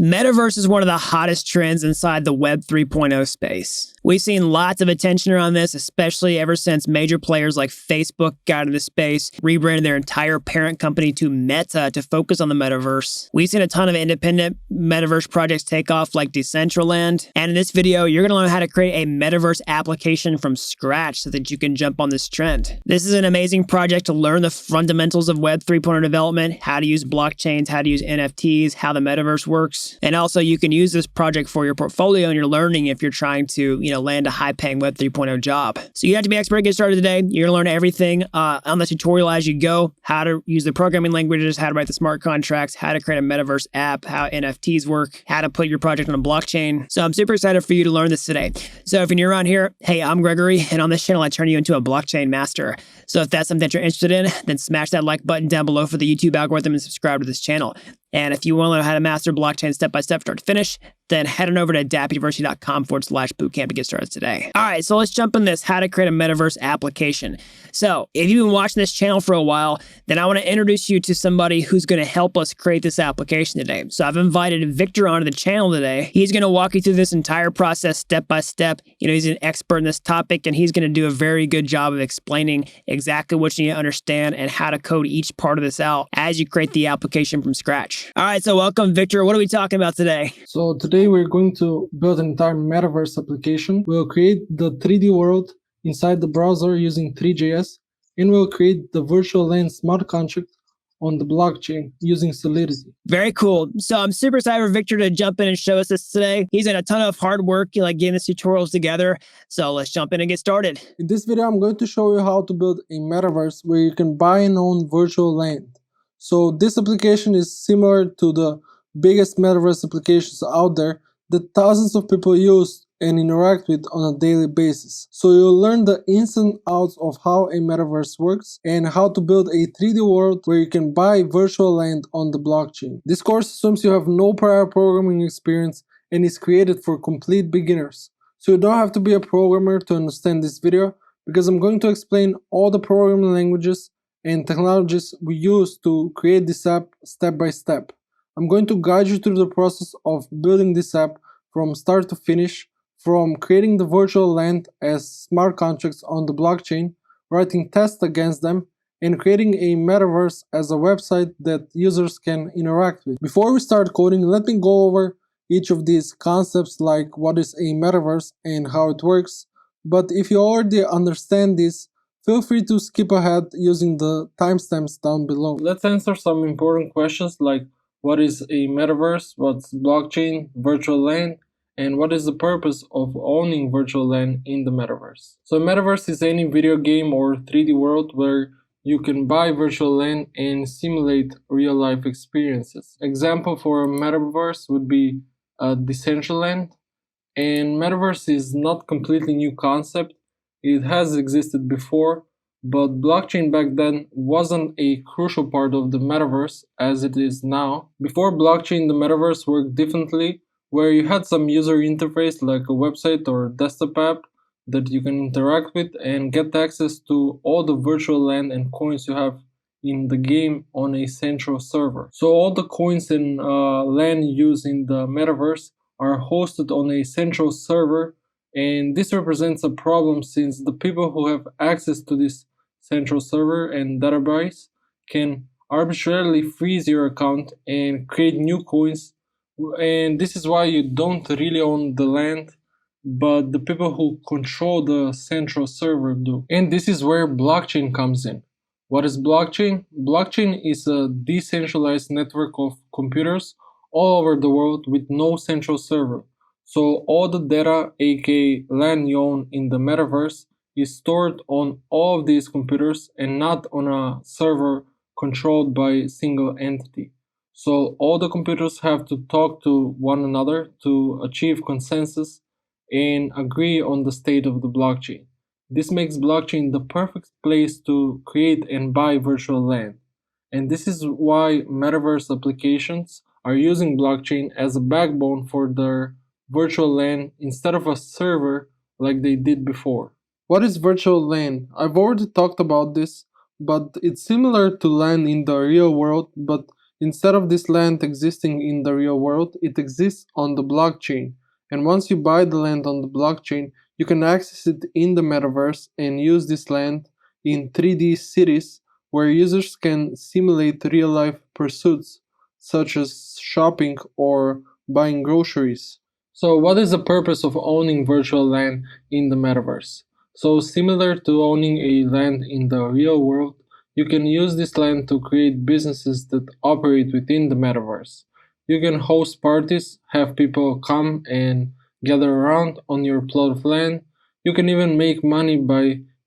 Metaverse is one of the hottest trends inside the Web 3.0 space. We've seen lots of attention around this, especially ever since major players like Facebook got into the space, rebranded their entire parent company to Meta to focus on the metaverse. We've seen a ton of independent metaverse projects take off like Decentraland. And in this video, you're going to learn how to create a metaverse application from scratch so that you can jump on this trend. This is an amazing project to learn the fundamentals of Web 3.0 development, how to use blockchains, how to use NFTs, how the metaverse works. And also you can use this project for your portfolio and your learning if you're trying to, land a high-paying Web 3.0 job. So you have to be expert to get started today. You're gonna learn everything on the tutorial as you go, how to use the programming languages, how to write the smart contracts, how to create a metaverse app, how NFTs work, how to put your project on a blockchain. So I'm super excited for you to learn this today. So if you're new around here, hey, I'm Gregory, and on this channel, I turn you into a blockchain master. So if that's something that you're interested in, then smash that like button down below for the YouTube algorithm and subscribe to this channel. And if you want to learn how to master blockchain step-by-step start to finish, then head on over to dappuniversity.com/bootcamp to get started today. All right, so let's jump in this, how to create a metaverse application. So if you've been watching this channel for a while, then I want to introduce you to somebody who's going to help us create this application today. So I've invited Victor onto the channel today. He's going to walk you through this entire process step-by-step. He's an expert in this topic, and he's going to do a very good job of explaining exactly what you need to understand and how to code each part of this out as you create the application from scratch. All right, so welcome, Victor. What are we talking about today? So today we're going to build an entire metaverse application. We'll create the 3D world inside the browser using Three.js, and we'll create the virtual land smart contract on the blockchain using Solidity. Very cool. So I'm super excited for Victor to jump in and show us this today. He's done a ton of hard work, getting these tutorials together. So let's jump in and get started. In this video, I'm going to show you how to build a metaverse where you can buy and own virtual land. So this application is similar to the biggest metaverse applications out there that thousands of people use and interact with on a daily basis. So you'll learn the ins and outs of how a metaverse works and how to build a 3D world where you can buy virtual land on the blockchain. This course assumes you have no prior programming experience and is created for complete beginners. So you don't have to be a programmer to understand this video, because I'm going to explain all the programming languages and technologies we use to create this app step by step. I'm going to guide you through the process of building this app from start to finish, from creating the virtual land as smart contracts on the blockchain, writing tests against them, and creating a metaverse as a website that users can interact with. Before we start coding, let me go over each of these concepts, like what is a metaverse and how it works. But if you already understand this, feel free to skip ahead using the timestamps down below. Let's answer some important questions like what is a metaverse, what's blockchain, virtual land, and what is the purpose of owning virtual land in the metaverse. So a metaverse is any video game or 3D world where you can buy virtual land and simulate real-life experiences. Example for a metaverse would be Decentraland. And metaverse is not completely new concept. It has existed before, but blockchain back then wasn't a crucial part of the metaverse as it is now. Before blockchain, the metaverse worked differently, where you had some user interface like a website or desktop app that you can interact with and get access to all the virtual land and coins you have in the game on a central server. So all the coins and land used in the metaverse are hosted on a central server, and this represents a problem since the people who have access to this central server and database can arbitrarily freeze your account and create new coins, and this is why you don't really own the land, but the people who control the central server do. And this is where blockchain comes in. What is blockchain? Blockchain is a decentralized network of computers all over the world with no central server. So all the data, aka land you own in the metaverse, is stored on all of these computers and not on a server controlled by a single entity. So all the computers have to talk to one another to achieve consensus and agree on the state of the blockchain. This makes blockchain the perfect place to create and buy virtual land. And this is why metaverse applications are using blockchain as a backbone for their virtual land instead of a server like they did before. What is virtual land? I've already talked about this, but it's similar to land in the real world, but Instead of this land existing in the real world, it exists on the blockchain. And once you buy the land on the blockchain, you can access it in the metaverse and use this land in 3D cities where users can simulate real-life pursuits such as shopping or buying groceries. So what is the purpose of owning virtual land in the metaverse? So similar to owning a land in the real world, you can use this land to create businesses that operate within the metaverse. You can host parties, have people come and gather around on your plot of land. You can even make money by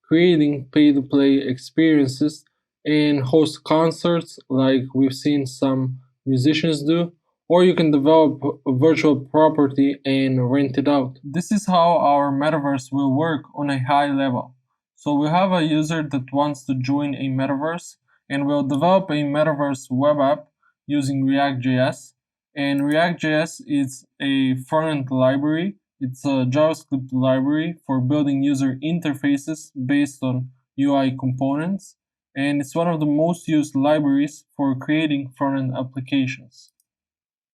creating pay-to-play experiences and host concerts like we've seen some musicians do, or you can develop a virtual property and rent it out. This is how our metaverse will work on a high level. So we have a user that wants to join a metaverse and will develop a metaverse web app using React.js. And React.js is a front-end library. It's a JavaScript library for building user interfaces based on UI components. And it's one of the most used libraries for creating front-end applications.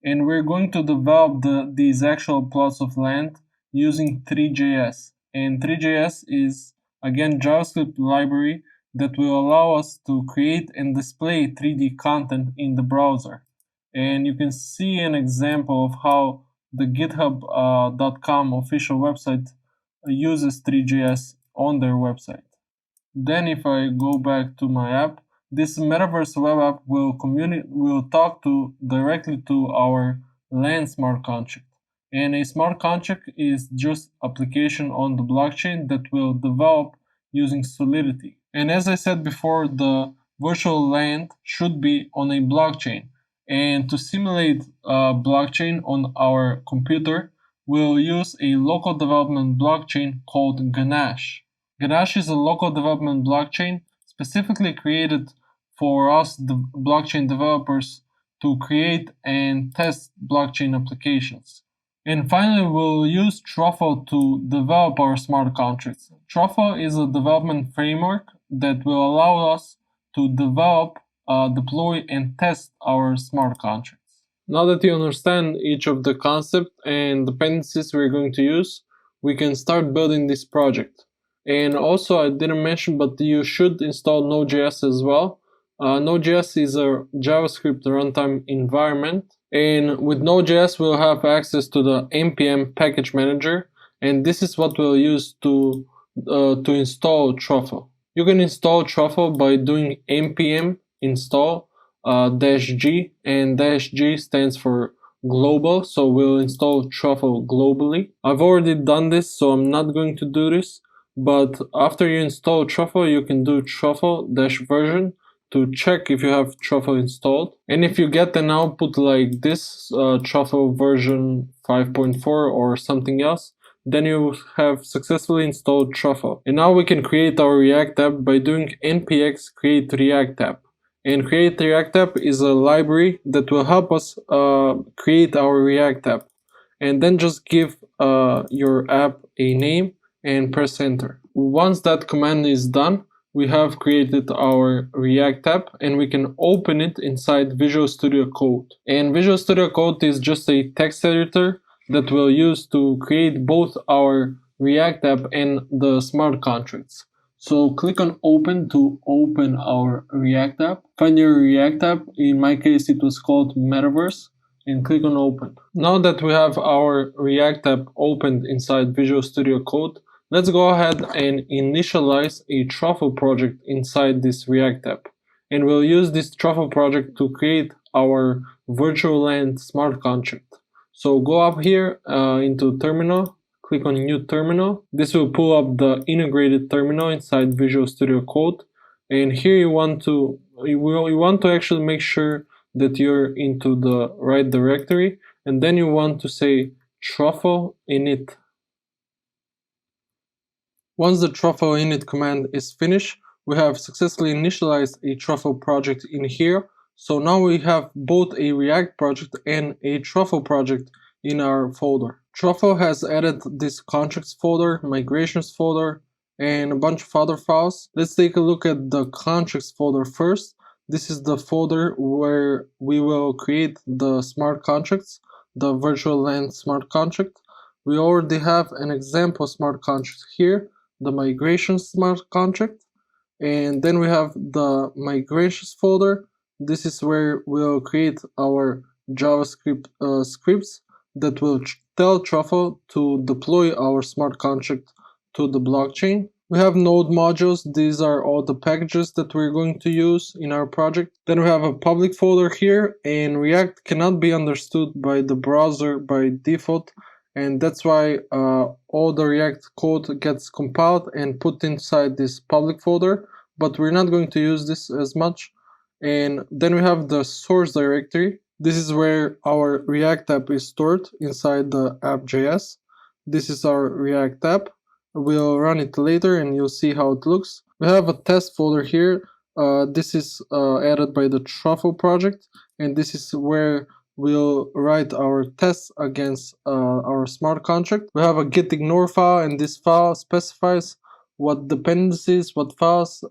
And we're going to develop these actual plots of land using Three.js. And Three.js is again JavaScript library that will allow us to create and display 3D content in the browser. And you can see an example of how the github.com official website uses Three.js on their website. Then if I go back to my app, this metaverse web app will talk directly to our land smart contract. And a smart contract is just application on the blockchain that will develop using Solidity. And as I said before, the virtual land should be on a blockchain. And to simulate a blockchain on our computer, we'll use a local development blockchain called Ganache. Ganache is a local development blockchain specifically created for us, the blockchain developers, to create and test blockchain applications. And finally, we'll use Truffle to develop our smart contracts. Truffle is a development framework that will allow us to develop, deploy, and test our smart contracts. Now that you understand each of the concepts and dependencies we're going to use, we can start building this project. And also, I didn't mention, but you should install Node.js as well. Node.js is a JavaScript runtime environment, and with Node.js we'll have access to the npm package manager, and this is what we'll use to install Truffle. You can install Truffle by doing npm install -g, and -g stands for global, so we'll install Truffle globally. I've already done this, so I'm not going to do this. But after you install Truffle, you can do truffle-version to check if you have Truffle installed. And if you get an output like this, Truffle version 5.4 or something else, then you have successfully installed Truffle. And now we can create our React app by doing npx create React app. And create React app is a library that will help us create our React app. And then just give your app a name and press enter. Once that command is done, we have created our React app and we can open it inside Visual Studio Code. And Visual Studio Code is just a text editor that we'll use to create both our React app and the smart contracts. So click on open to open our React app. Find your React app. In my case, it was called Metaverse. And click on open. Now that we have our React app opened inside Visual Studio Code, let's go ahead and initialize a Truffle project inside this React app. And we'll use this Truffle project to create our virtual land smart contract. So go up here into terminal, click on new terminal. This will pull up the integrated terminal inside Visual Studio Code. And here you want to actually make sure that you're into the right directory. And then you want to say truffle init. Once the truffle init command is finished, we have successfully initialized a Truffle project in here. So now we have both a React project and a Truffle project in our folder. Truffle has added this contracts folder, migrations folder, and a bunch of other files. Let's take a look at the contracts folder first. This is the folder where we will create the smart contracts, the virtual LAN smart contract. We already have an example smart contract here, the migration smart contract. And then we have the migrations folder. This is where we'll create our JavaScript scripts that will tell Truffle to deploy our smart contract to the blockchain. We have node modules. These are all the packages that we're going to use in our project. Then we have a public folder here, and React cannot be understood by the browser by default, and that's why all the React code gets compiled and put inside this public folder, but we're not going to use this as much. And then we have the source directory. This is where our React app is stored inside the app.js. This is our React app. We'll run it later and you'll see how it looks. We have a test folder here. This is added by the Truffle project, and this is where we'll write our tests against our smart contract. We have a gitignore file, and this file specifies what dependencies, what files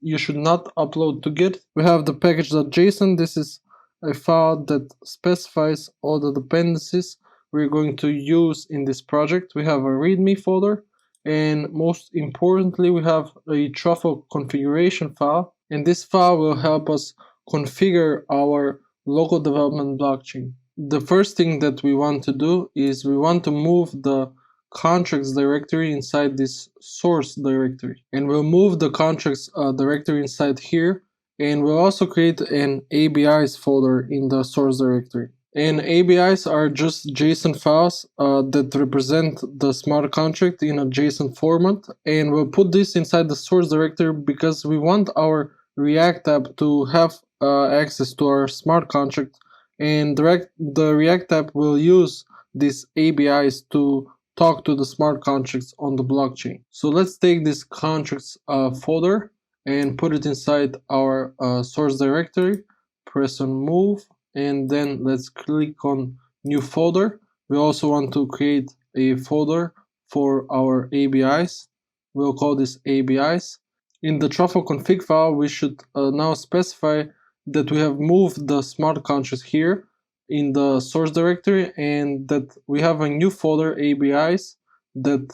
you should not upload to Git. We have the package.json. This is a file that specifies all the dependencies we're going to use in this project. We have a readme folder, and most importantly, we have a Truffle configuration file, and this file will help us configure our local development blockchain. The first thing that we want to do is we want to move the contracts directory inside this source directory, and we'll move the contracts directory inside here, and we'll also create an ABIs folder in the source directory. And ABIs are just JSON files that represent the smart contract in a JSON format, and we'll put this inside the source directory because we want our React app to have access to our smart contract, and the React app will use these ABIs to talk to the smart contracts on the blockchain. So let's take this contracts folder and put it inside our source directory, press on move, and then let's click on new folder. We also want to create a folder for our ABIs. We'll call this ABIs. In the Truffle config file, we should now specify that we have moved the smart contract here in the source directory, and that we have a new folder, ABIs, that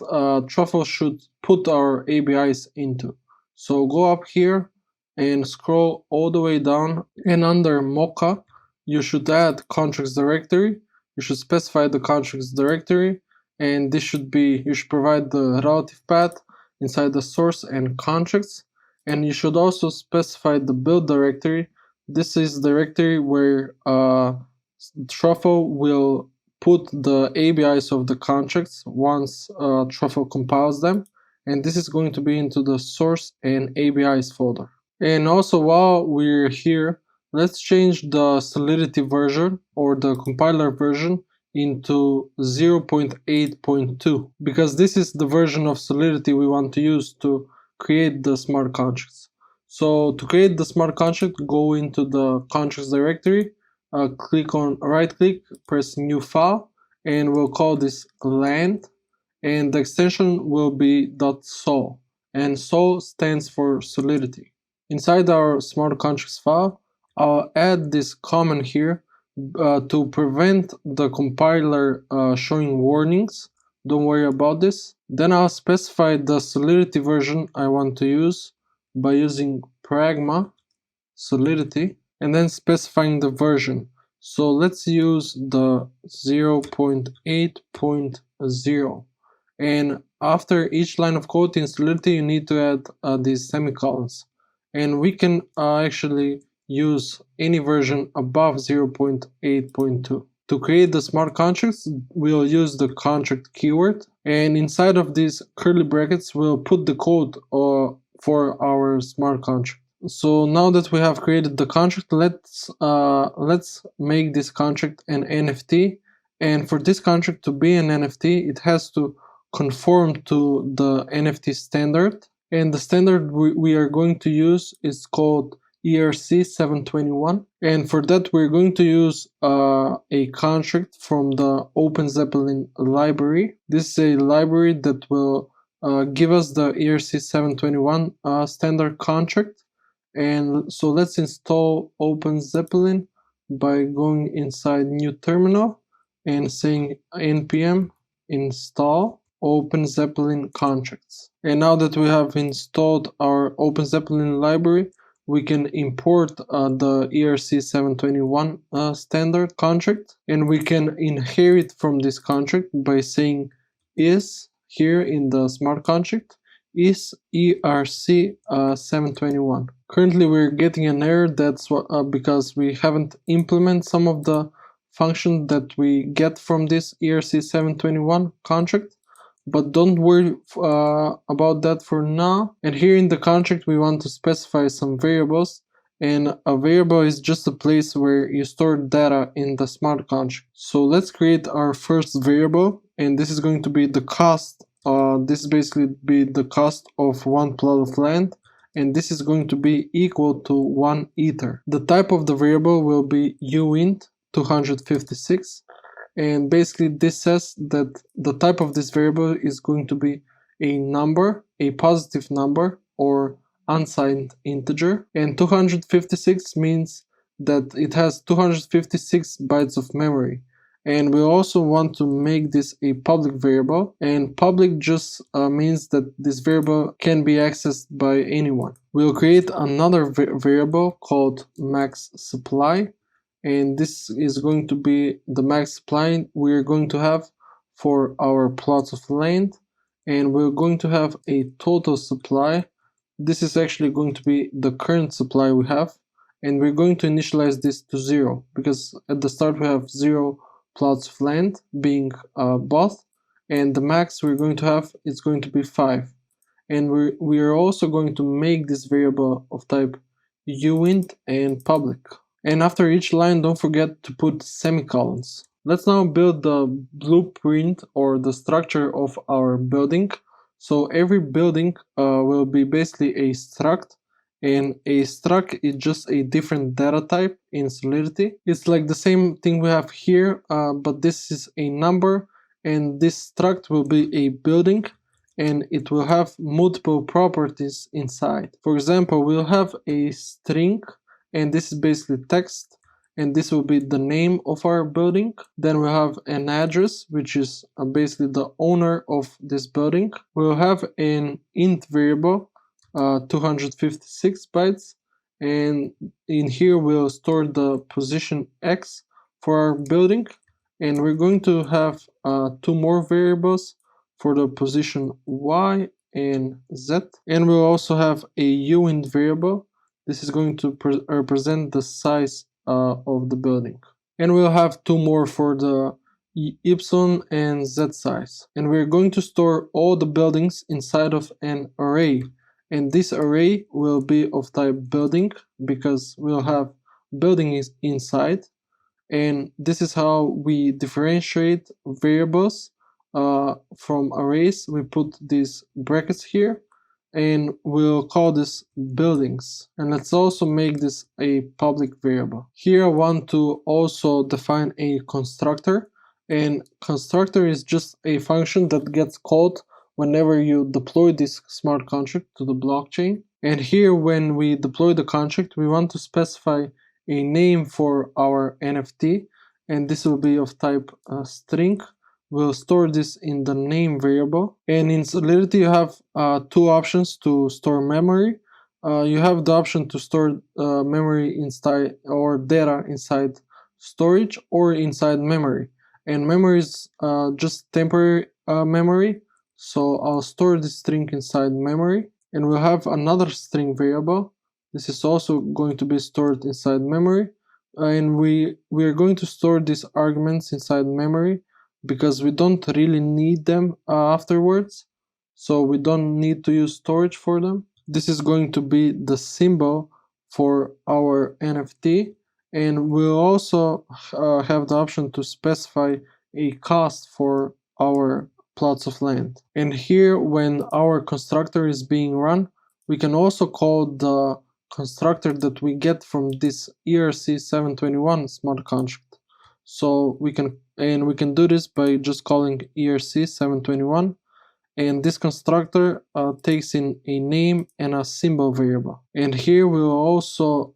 Truffle should put our ABIs into. So go up here and scroll all the way down, and under Mocha, you should add contracts directory. You should specify the contracts directory, and this should be, you should provide the relative path inside the source and contracts, and you should also specify the build directory. This is directory where Truffle will put the ABIs of the contracts once Truffle compiles them, and this is going to be into the source and ABIs folder. And also, while we're here, let's change the Solidity version or the compiler version into 0.8.2, because this is the version of Solidity we want to use to create the smart contracts. So to create the smart contract, go into the contracts directory, click on right click, press new file, and we'll call this land, and the extension will be .sol, and sol stands for Solidity. Inside our smart contracts file, I'll add this comment here to prevent the compiler showing warnings. Don't worry about this. Then I'll specify the Solidity version I want to use by using pragma Solidity, and then specifying the version. So let's use the 0.8.0, and after each line of code in Solidity you need to add these semicolons, and we can actually use any version above 0.8.2. To create the smart contracts, we'll use the contract keyword, and inside of these curly brackets we'll put the code for our smart contract. So now that we have created the contract, let's make this contract an NFT, and for this contract to be an NFT, it has to conform to the NFT standard, and the standard we are going to use is called ERC 721, and for that we're going to use a contract from the OpenZeppelin library. This is a library that will give us the ERC 721 standard contract, And so let's install OpenZeppelin by going inside new terminal and saying npm install OpenZeppelin contracts. And now that we have installed our OpenZeppelin library, we can import the ERC721 standard contract, and we can inherit from this contract by saying is here in the smart contract is ERC721. Currently we're getting an error. That's because we haven't implemented some of the function that we get from this ERC721 contract, but don't worry about that for now. And here in the contract we want to specify some variables, and a variable is just a place where you store data in the smart contract. So let's create our first variable, and this is going to be the cost. This is basically be the cost of one plot of land, and this is going to be equal to 1 ether. The type of the variable will be uint 256, and basically this says that the type of this variable is going to be a number, a positive number, or unsigned integer, and 256 means that it has 256 bytes of memory. And we also want to make this a public variable, and public just means that this variable can be accessed by anyone. We'll create another variable called max supply, and this is going to be the max supply we're going to have for our plots of land, and we're going to have a total supply. This is actually going to be the current supply we have, and we're going to initialize this to 0 because at the start we have 0 plots of land being bought, and the max we're going to have is going to be 5. And we are also going to make this variable of type uint and public. And after each line, don't forget to put semicolons. Let's now build the blueprint or the structure of our building. So every building will be basically a struct, and a struct is just a different data type in Solidity. It's like the same thing we have here, but this is a number, and this struct will be a building, and it will have multiple properties inside. For example, we'll have a string, and this is basically text, and this will be the name of our building. Then we'll have an address, which is basically the owner of this building. We'll have an int variable, 256 bytes, and in here we'll store the position x for our building, and we're going to have 2 more variables for the position y and z, and we'll also have a uint variable. This is going to represent the size of the building, and we'll have 2 more for the y and z size, and we're going to store all the buildings inside of an array. And this array will be of type building because we'll have buildings inside. And this is how we differentiate variables from arrays. We put these brackets here, and we'll call this buildings. And let's also make this a public variable. Here I want to also define a constructor, and constructor is just a function that gets called whenever you deploy this smart contract to the blockchain. And here when we deploy the contract, we want to specify a name for our NFT, and this will be of type string. We'll store this in the name variable. And in Solidity you have 2 options to store memory. You have the option to store memory inside or data inside storage or inside memory. And memory is just temporary memory. So I'll store this string inside memory, and we'll have another string variable. This is also going to be stored inside memory, and we are going to store these arguments inside memory because we don't really need them afterwards, so we don't need to use storage for them. This is going to be the symbol for our NFT, and we'll also have the option to specify a cost for our plots of land. And here when our constructor is being run, we can also call the constructor that we get from this ERC721 smart contract. So we can do this by just calling ERC721, and this constructor takes in a name and a symbol variable. And here we will also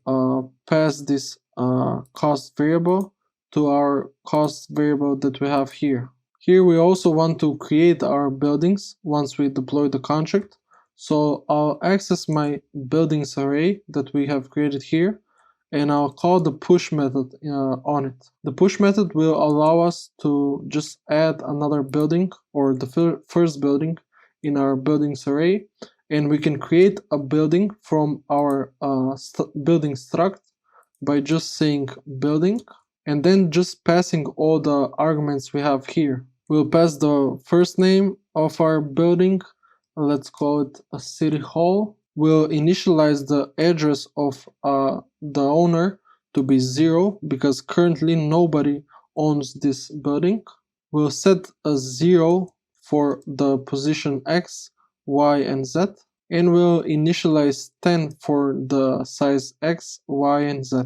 pass this cost variable to our cost variable that we have here. Here we also want to create our buildings once we deploy the contract. So I'll access my buildings array that we have created here, and I'll call the push method on it. The push method will allow us to just add another building or the first building in our buildings array, and we can create a building from our building struct by just saying building and then just passing all the arguments we have here. We'll pass the first name of our building, let's call it a city hall. We'll initialize the address of the owner to be 0 because currently nobody owns this building. We'll set a 0 for the position X, Y, and Z, and we'll initialize 10 for the size X, Y, and Z.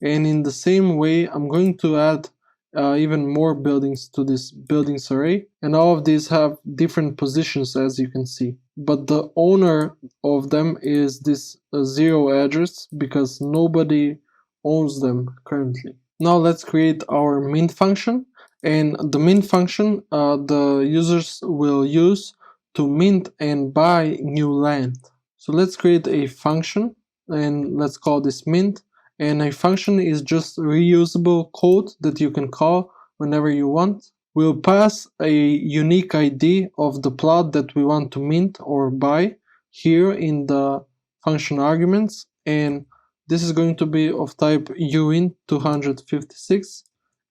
And in the same way, I'm going to add even more buildings to this buildings array, and all of these have different positions, as you can see, but the owner of them is this 0 address because nobody owns them currently. Now let's create our mint function, and the mint function the users will use to mint and buy new land. So let's create a function and let's call this mint. And a function is just reusable code that you can call whenever you want. We'll pass a unique ID of the plot that we want to mint or buy here in the function arguments, and this is going to be of type uint256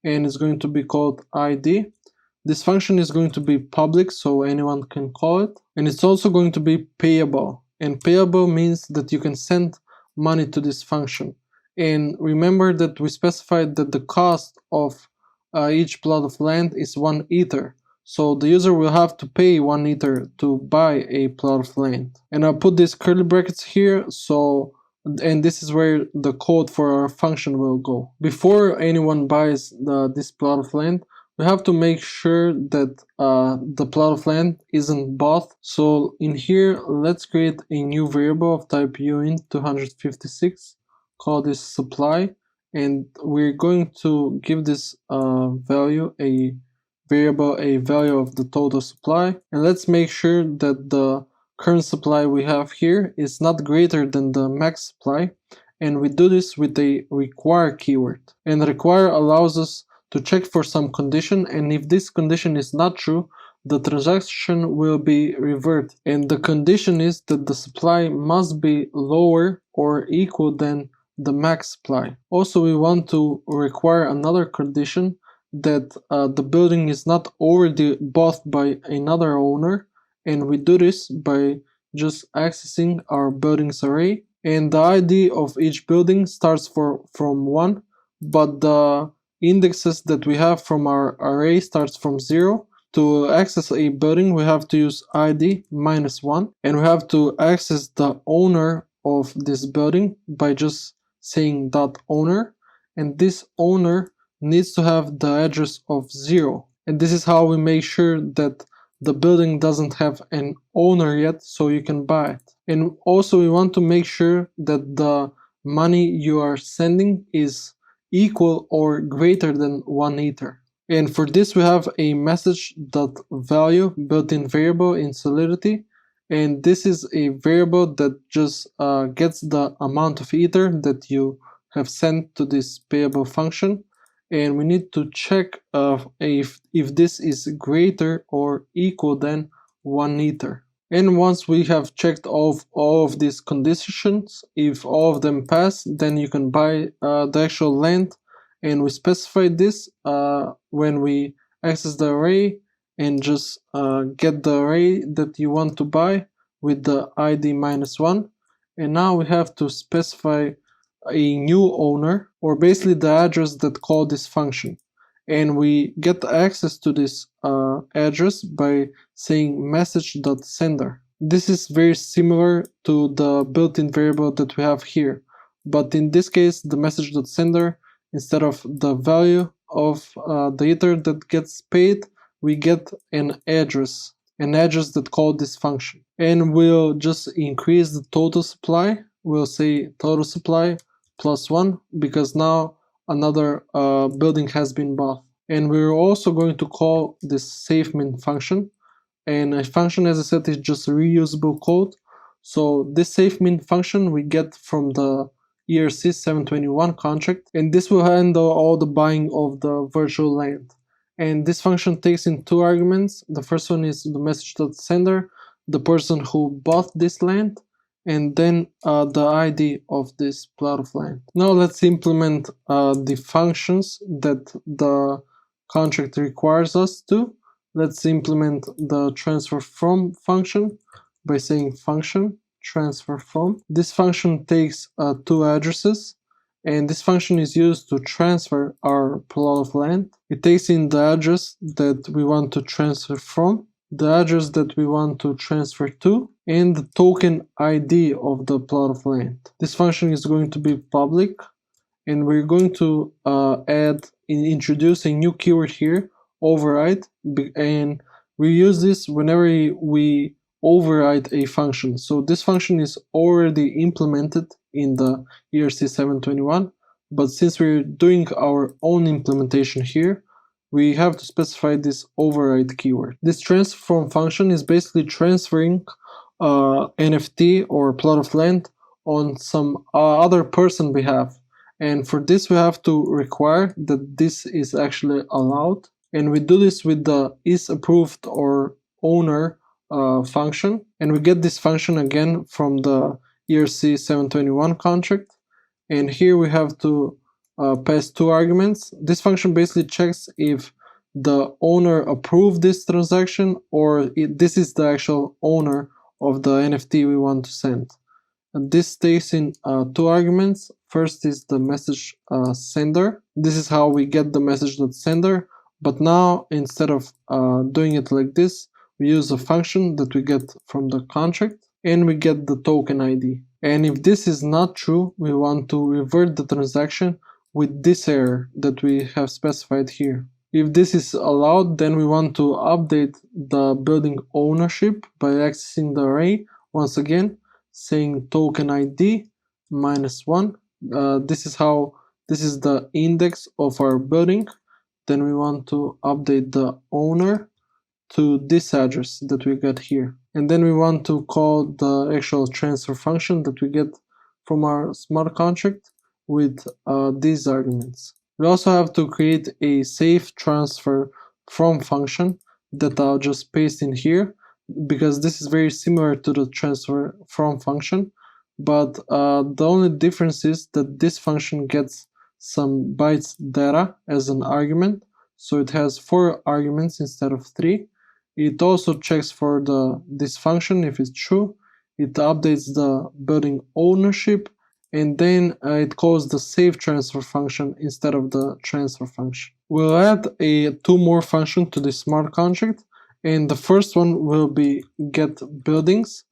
and it's going to be called ID. This function is going to be public so anyone can call it, and it's also going to be payable, and payable means that you can send money to this function. And remember that we specified that the cost of each plot of land is 1 ether. So the user will have to pay 1 ether to buy a plot of land. And I'll put these curly brackets here, and this is where the code for our function will go. Before anyone buys this plot of land, we have to make sure that the plot of land isn't bought. So in here, let's create a new variable of type uint256. Call this supply, and we're going to give this value a value of the total supply, and let's make sure that the current supply we have here is not greater than the max supply, and we do this with a require keyword. And require allows us to check for some condition, and if this condition is not true, the transaction will be reverted, and the condition is that the supply must be lower or equal than the max supply. Also, we want to require another condition that the building is not already bought by another owner, and we do this by just accessing our buildings array, and the ID of each building starts from 1, but the indexes that we have from our array starts from 0. To access a building, we have to use ID -1, and we have to access the owner of this building by just saying .owner, and this owner needs to have the address of 0, and this is how we make sure that the building doesn't have an owner yet so you can buy it. And also we want to make sure that the money you are sending is equal or greater than 1 ether. And for this we have a message.value built-in variable in Solidity, and this is a variable that just gets the amount of ether that you have sent to this payable function, and we need to check if this is greater or equal than 1 ether. And once we have checked all of these conditions, if all of them pass, then you can buy the actual land, and we specify this when we access the array and just get the array that you want to buy with the ID -1. And now we have to specify a new owner, or basically the address that called this function. And we get access to this address by saying message.sender. This is very similar to the built-in variable that we have here, but in this case the message.sender, instead of the value of the ether that gets paid, we get an address. an address that called this function. And we'll just increase the total supply. We'll say total supply plus 1 because now another building has been bought. And we're also going to call this SafeMin function. And a function, as I said, is just reusable code. So this SafeMin function we get from the ERC 721 contract, and this will handle all the buying of the virtual land. And this function takes in two arguments. The first one is the message.sender, the person who bought this land, and then the ID of this plot of land. Now let's implement the functions that the contract requires us to. Let's implement the transfer from function by saying function transfer from. This function takes two addresses, and this function is used to transfer our plot of land. It takes in the address that we want to transfer from, the address that we want to transfer to, and the token ID of the plot of land. This function is going to be public, and we're going to introduce a new keyword here, override, and we use this whenever we override a function. So this function is already implemented in the ERC 721, but since we're doing our own implementation here, we have to specify this override keyword. This transfer from function is basically transferring NFT or plot of land on some other person behalf. And for this we have to require that this is actually allowed. And we do this with the isApproved or owner function. And we get this function again from the ERC 721 contract. And here we have to pass two arguments. This function basically checks if the owner approved this transaction or this is the actual owner of the NFT we want to send. And this takes in two arguments. First is the message sender. This is how we get the message.sender. But now instead of doing it like this, we use a function that we get from the contract and we get the token ID. And if this is not true, we want to revert the transaction with this error that we have specified here. If this is allowed, then we want to update the building ownership by accessing the array once again, saying token ID -1. This is the index of our building. Then we want to update the owner to this address that we got here. And then we want to call the actual transfer function that we get from our smart contract with these arguments. We also have to create a safe transfer from function that I'll just paste in here because this is very similar to the transfer from function, but the only difference is that this function gets some bytes data as an argument, so it has 4 arguments instead of 3. It also checks for this function if it's true. It updates the building ownership, and then it calls the save transfer function instead of the transfer function. We'll add 2 more functions to the smart contract, and the first one will be get buildings,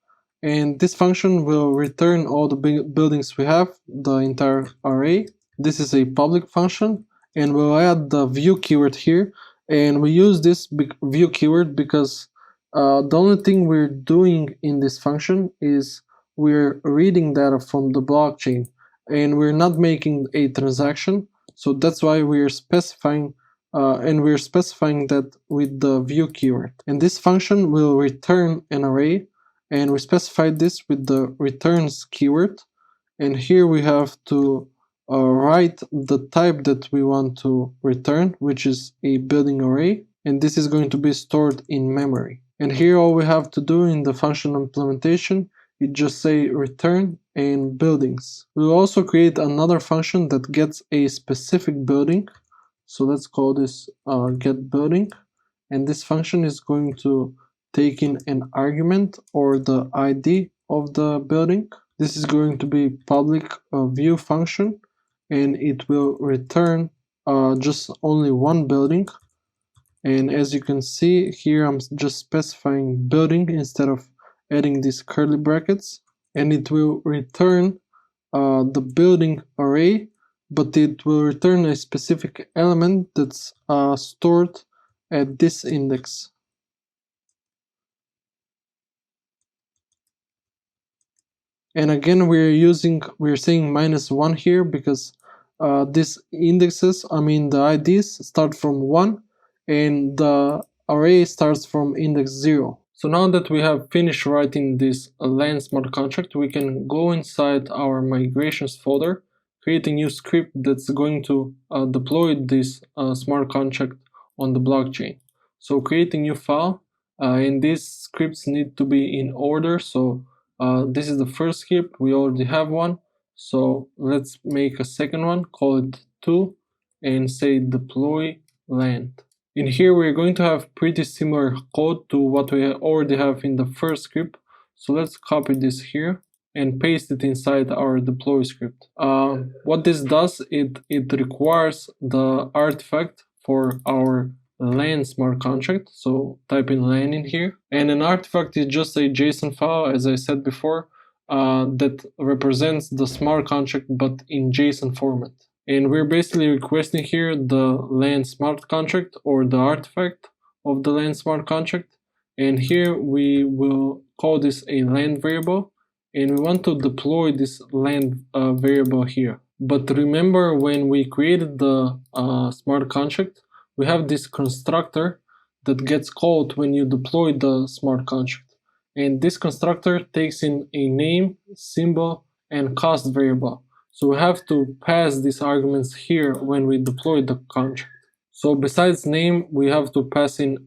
and this function will return all the buildings we have, the entire array. This is a public function, and we'll add the view keyword here, and we use this view keyword because the only thing we're doing in this function is we're reading data from the blockchain and we're not making a transaction. So that's why we're specifying that with the view keyword. And this function will return an array, and we specified this with the returns keyword. And here we have to write the type that we want to return, which is a building array, and this is going to be stored in memory. And here all we have to do in the function implementation is just say return and buildings. We'll also create another function that gets a specific building. So let's call this get building, and this function is going to take in an argument or the ID of the building. This is going to be public view function, and it will return just only one building. And as you can see here, I'm just specifying building instead of adding these curly brackets, and it will return the building array, but it will return a specific element that's stored at this index. And again, we're saying -1 here because these indexes, the IDs start from 1 and the array starts from index 0. So now that we have finished writing this LAN smart contract, we can go inside our migrations folder, create a new script that's going to deploy this smart contract on the blockchain. So create a new file, and these scripts need to be in order. So this is the first script, we already have one. So let's make a second one, call it 2, and say deploy LAN. In here we're going to have pretty similar code to what we already have in the first script. So let's copy this here and paste it inside our deploy script. What this does, it requires the artifact for our LAN smart contract. So type in LAN in here. And an artifact is just a JSON file, as I said before, that represents the smart contract but in JSON format. And we're basically requesting here the LAN smart contract or the artifact of the LAN smart contract. And here we will call this a LAN variable. And we want to deploy this LAN variable here. But remember, when we created the smart contract, we have this constructor that gets called when you deploy the smart contract. And this constructor takes in a name, symbol, and cost variable. So we have to pass these arguments here when we deploy the contract. So besides name, we have to pass in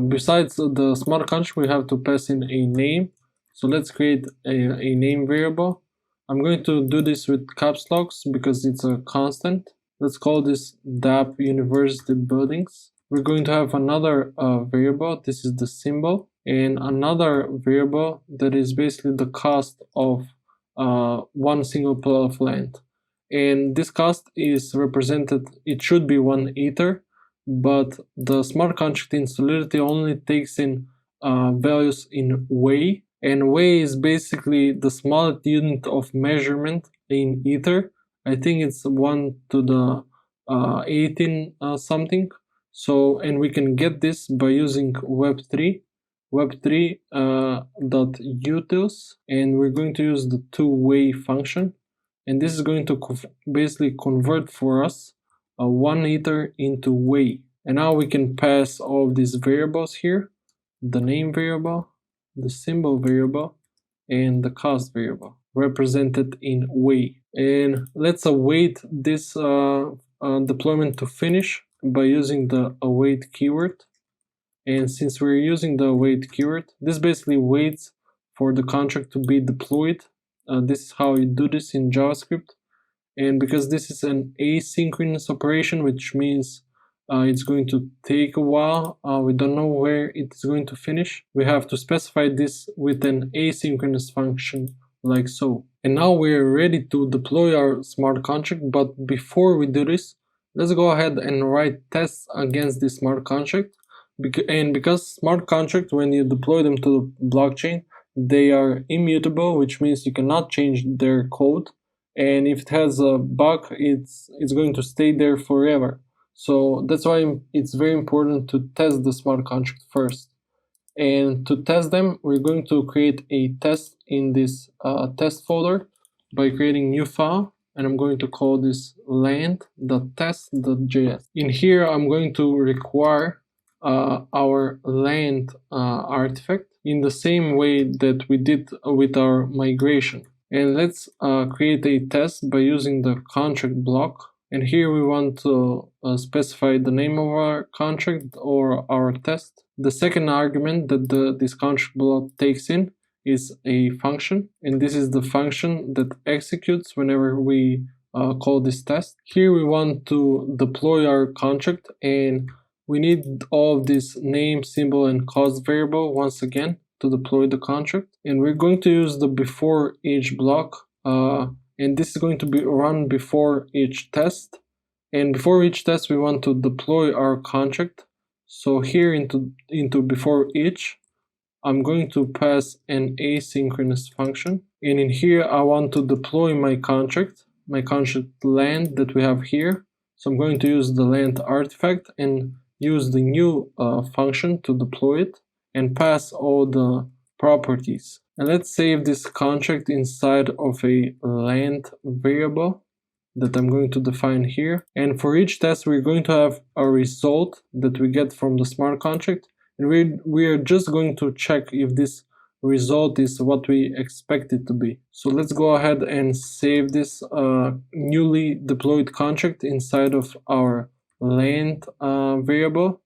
besides the smart contract, we have to pass in a name. So let's create a name variable. I'm going to do this with caps locks because it's a constant. Let's call this DApp University Buildings. We're going to have another variable. This is the symbol, and another variable that is basically the cost of one single plot of land. And this cost is represented, it should be 1 ether, but the smart contract in Solidity only takes in values in Wei, and Wei is basically the smallest unit of measurement in ether. I think it's 1 to the 18 something. So, and we can get this by using Web3 web3.utils, and we're going to use the two-way function, and this is going to basically convert for us 1 ether into Wei. And now we can pass all of these variables here, the name variable, the symbol variable, and the cost variable represented in Wei. And let's await this deployment to finish by using the await keyword. And since we're using the await keyword, this basically waits for the contract to be deployed. This is how you do this in JavaScript. And because this is an asynchronous operation, which means it's going to take a while, we don't know where it's going to finish, we have to specify this with an asynchronous function like so. And now we're ready to deploy our smart contract, but before we do this, let's go ahead and write tests against this smart contract. And because smart contracts, when you deploy them to the blockchain, they are immutable, which means you cannot change their code. And if it has a bug, it's going to stay there forever. So that's why it's very important to test the smart contract first. And to test them, we're going to create a test in this test folder by creating a new file. And I'm going to call this land.test.js. In here, I'm going to require our land artifact in the same way that we did with our migration. And let's create a test by using the contract block. And here we want to specify the name of our contract or our test. The second argument that this contract block takes in is a function, and this is the function that executes whenever we call this test. Here we want to deploy our contract, and we need all of this name, symbol, and cost variable once again to deploy the contract. And we're going to use the before each block, and this is going to be run before each test. And before each test, we want to deploy our contract. So here into before each, I'm going to pass an asynchronous function. And in here, I want to deploy my contract land that we have here. So I'm going to use the land artifact and use the new function to deploy it and pass all the properties. And let's save this contract inside of a length variable that I'm going to define here. And for each test, we're going to have a result that we get from the smart contract. And we are just going to check if this result is what we expect it to be. So let's go ahead and save this newly deployed contract inside of our length variable.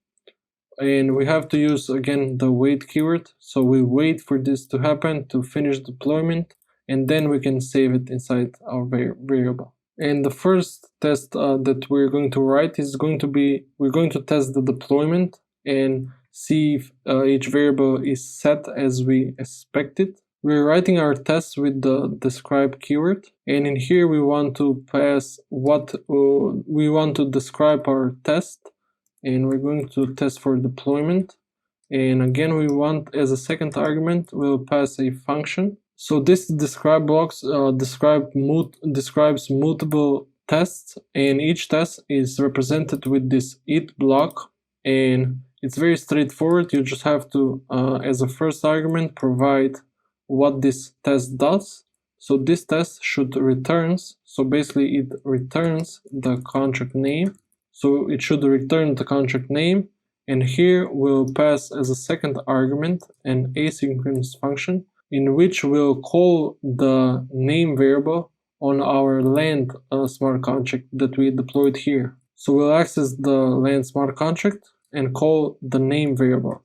And we have to use again the wait keyword. So we wait for this to happen to finish deployment, and then we can save it inside our variable. And the first test that we're going to write is going to be, we're going to test the deployment and see if each variable is set as we expected. We're writing our test with the describe keyword, and in here we want to pass what we want to describe our test, and we're going to test for deployment. And again, we want as a second argument, we'll pass a function. So this describe blocks describes multiple tests, and each test is represented with this it block, and it's very straightforward. You just have to, as a first argument, provide what this test does. So this test should returns, so basically it returns the contract name. So it should return the contract name, and here we'll pass as a second argument an asynchronous function in which we'll call the name variable on our land smart contract that we deployed here. So we'll access the land smart contract and call the name variable.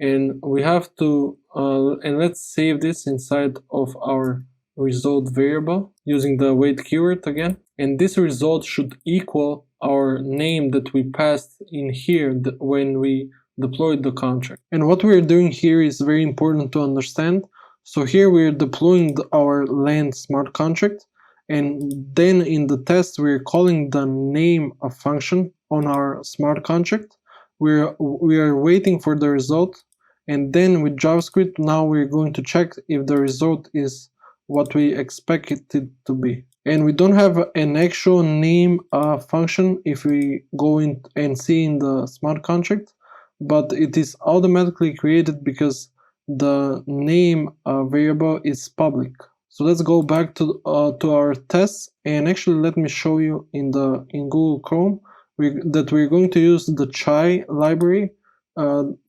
And we have to, and let's save this inside of our result variable using the wait keyword again. And this result should equal our name that we passed in here when we deployed the contract. And what we're doing here is very important to understand. So here we're deploying our land smart contract, and then in the test we're calling the name of function on our smart contract. We are waiting for the result, and then with JavaScript now we're going to check if the result is what we expect it to be. And we don't have an actual name function if we go in and see in the smart contract, but it is automatically created because the name variable is public. So let's go back to our tests, and actually let me show you in Google Chrome that we're going to use the chai library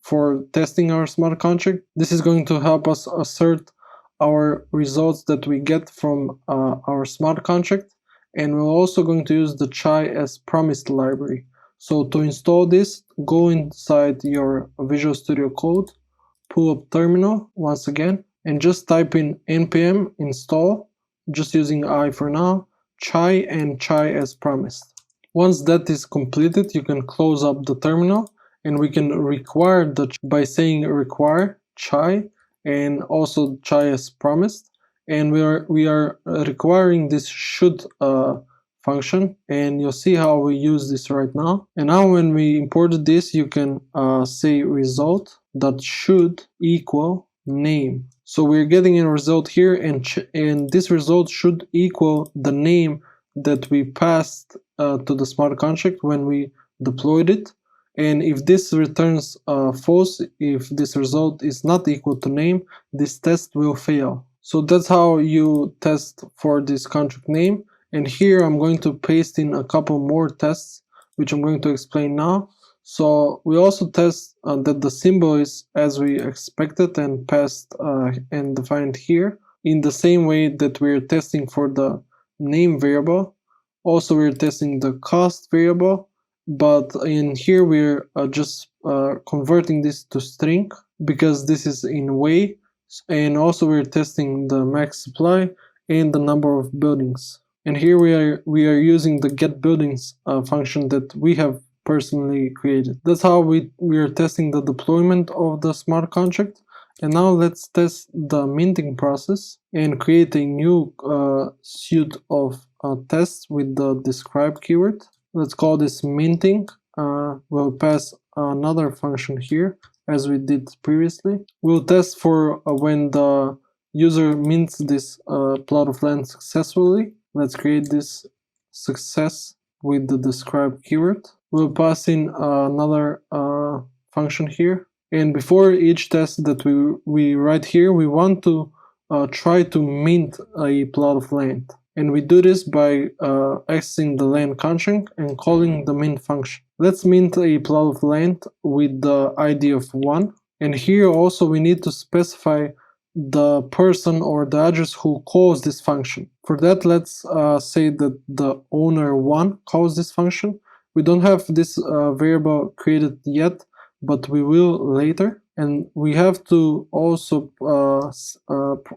for testing our smart contract. This is going to help us assert our results that we get from our smart contract, and we're also going to use the chai as promised library. So to install this, go inside your Visual Studio Code, pull up terminal once again, and just type in npm install, just using I for now, chai and chai as promised. Once that is completed, you can close up the terminal, and we can require by saying require chai and also chai as promised, and we are requiring this should function, and you'll see how we use this right now. And now when we imported this, you can say result that should equal name. So we're getting a result here, and this result should equal the name that we passed to the smart contract when we deployed it. And if this returns false, if this result is not equal to name, this test will fail. So that's how you test for this contract name. And here I'm going to paste in a couple more tests, which I'm going to explain now. So we also test that the symbol is as we expected and passed and defined here, in the same way that we're testing for the name variable. Also we're testing the cost variable, but in here we're just converting this to string because this is in way, and also we're testing the max supply and the number of buildings. And here we are using the get buildings function that we have personally created. That's how we are testing the deployment of the smart contract. And now let's test the minting process and create a new suite of tests with the describe keyword. Let's call this minting. We'll pass another function here as we did previously. We'll test for when the user mints this plot of land successfully. Let's create this success with the describe keyword. We'll pass in another function here. And before each test that we write here, we want to try to mint a plot of land. And we do this by accessing the land contract and calling the mint function. Let's mint a plot of land with the ID of 1. And here also we need to specify the person or the address who calls this function. For that, let's say that the owner1 calls this function. We don't have this variable created yet, but we will later. And we have to also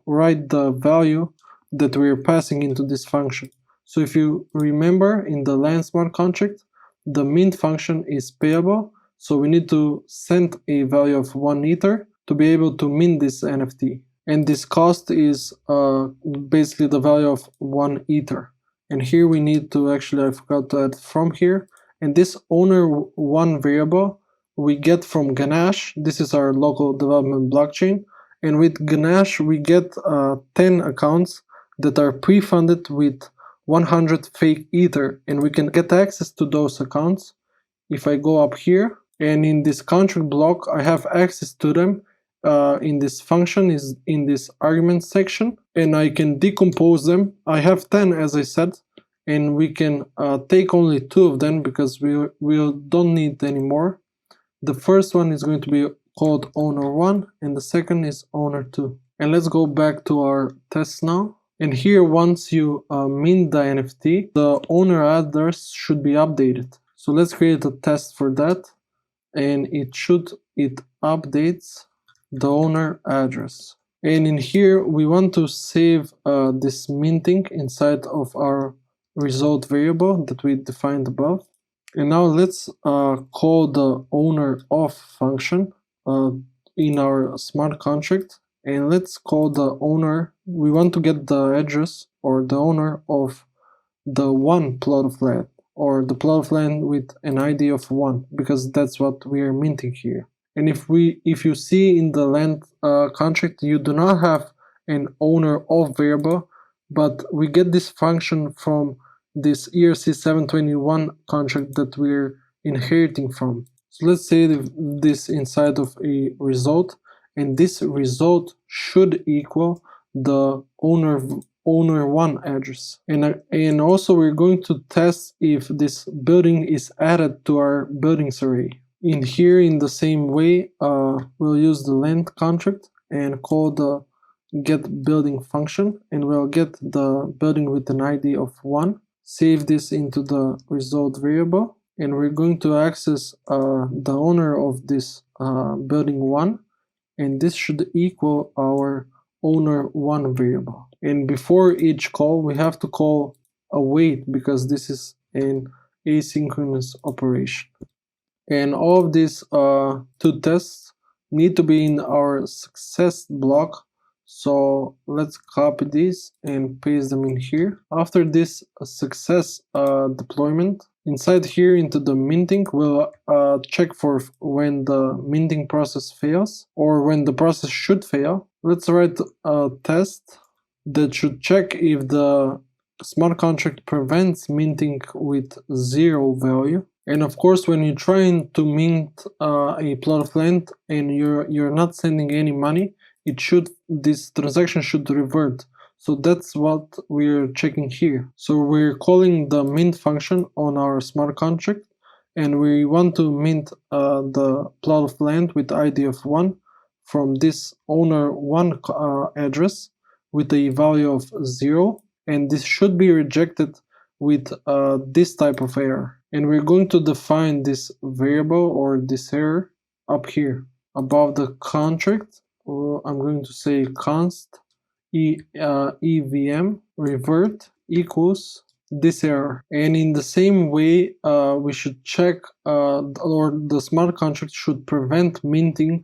write the value that we're passing into this function. So if you remember, in the land smart contract, the mint function is payable. So we need to send a value of 1 ether to be able to mint this NFT. And this cost is basically the value of 1 ether. And here we need to actually, I forgot to add from here. And this owner1 variable we get from Ganache. This is our local development blockchain. And with Ganache, we get 10 accounts that are pre-funded with 100 fake ether. And we can get access to those accounts. If I go up here, and in this contract block, I have access to them. In this function is in this argument section, and I can decompose them. I have 10, as I said, and we can take only 2 of them because we don't need any more. The first one is going to be called owner1, and the second is owner2. And let's go back to our test now. And here, once you mint the NFT, the owner address should be updated. So let's create a test for that, and it updates the owner address. And in here, we want to save this minting inside of our result variable that we defined above. And now let's call the owner of function in our smart contract. And let's call the owner, we want to get the address or the owner of the 1 plot of land, or the plot of land with an ID of 1, because that's what we are minting here. And if you see in the land contract, you do not have an owner of variable, but we get this function from this ERC 721 contract that we're inheriting from. So let's say this inside of a result, and this result should equal the owner1 address. And also we're going to test if this building is added to our buildings array. In here, in the same way, we'll use the land contract and call the get building function, and we'll get the building with an ID of 1. Save this into the result variable, and we're going to access the owner of this building 1, and this should equal our owner1 variable. And before each call, we have to call await, because this is an asynchronous operation. And all of these 2 tests need to be in our success block. So let's copy these and paste them in here. After this success deployment, inside here into the minting, we'll check for when the minting process fails, or when the process should fail. Let's write a test that should check if the smart contract prevents minting with 0 value. And of course, when you're trying to mint a plot of land and you're not sending any money, this transaction should revert. So that's what we're checking here. So we're calling the mint function on our smart contract, and we want to mint the plot of land with ID of 1 from this owner1 address with a value of 0, and this should be rejected with this type of error. And we're going to define this variable or this error up here above the contract. I'm going to say const evm revert equals this error. And in the same way, we should check, or the smart contract should prevent minting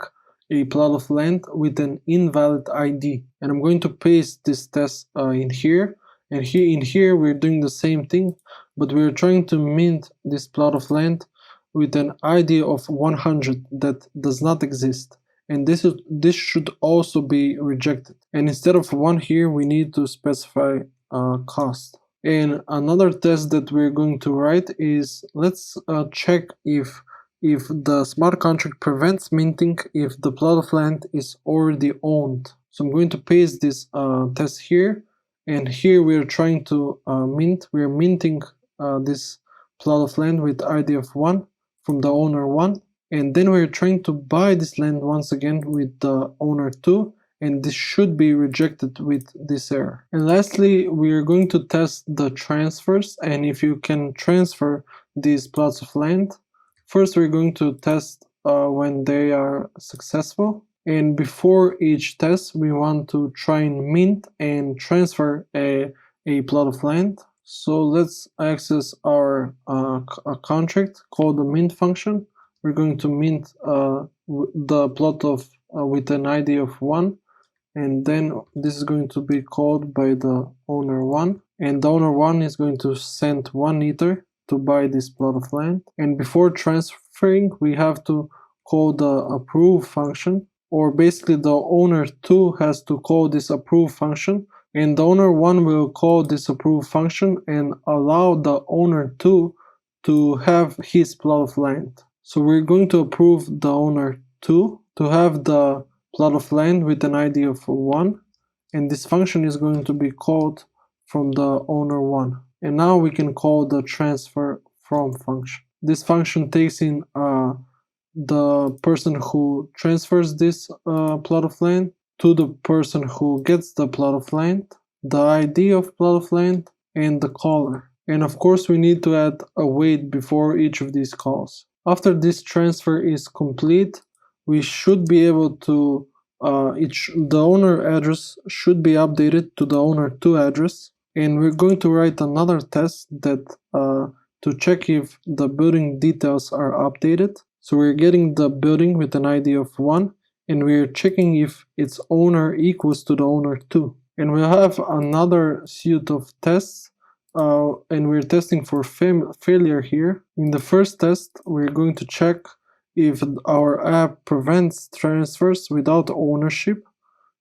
a plot of land with an invalid ID. And I'm going to paste this test in here. And in here, we're doing the same thing, but we're trying to mint this plot of land with an ID of 100 that does not exist. And this should also be rejected. And instead of 1 here, we need to specify cost. And another test that we're going to write is, let's check if the smart contract prevents minting if the plot of land is already owned. So I'm going to paste this test here, and here we are trying to we are minting this plot of land with ID of 1 from the owner 1, and then we're trying to buy this land once again with the owner 2, and this should be rejected with this error. And lastly, we are going to test the transfers, and if you can transfer these plots of land. First, we're going to test when they are successful, and before each test we want to try and mint and transfer a plot of land. So let's access our a contract called the mint function. We're going to mint the plot of with an ID of 1, and then this is going to be called by the owner 1, and the owner 1 is going to send 1 ether to buy this plot of land. And before transferring, we have to call the approve function, or basically the owner 2 has to call this approve function, and the owner 1 will call this approve function and allow the owner 2 to have his plot of land. So we're going to approve the owner 2 to have the plot of land with an ID of 1, and this function is going to be called from the owner 1. And now we can call the transfer from function. This function takes in the person who transfers this plot of land to the person who gets the plot of land, the ID of plot of land, and the caller. And of course we need to add a wait before each of these calls. After this transfer is complete, we should be able to the owner address should be updated to the owner 2 address, and we're going to write another test that to check if the building details are updated. So we're getting the building with an ID of 1, and we're checking if its owner equals to the owner 2. And we'll have another suite of tests, and we're testing for failure here. In the first test, we're going to check if our app prevents transfers without ownership.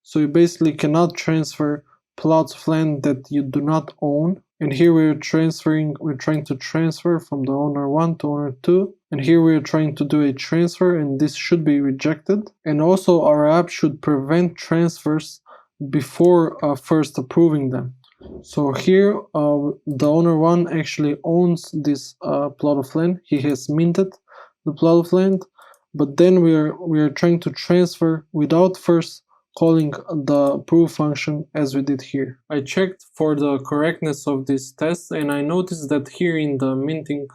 So you basically cannot transfer plots of land that you do not own. And here we're trying to transfer from the owner 1 to owner 2. And here we're trying to do a transfer, and this should be rejected. And also our app should prevent transfers before first approving them. So here the owner 1 actually owns this plot of land. He has minted the plot of land, but then we are trying to transfer without first calling the approve function as we did here. I checked for the correctness of this test, and I noticed that here in the minting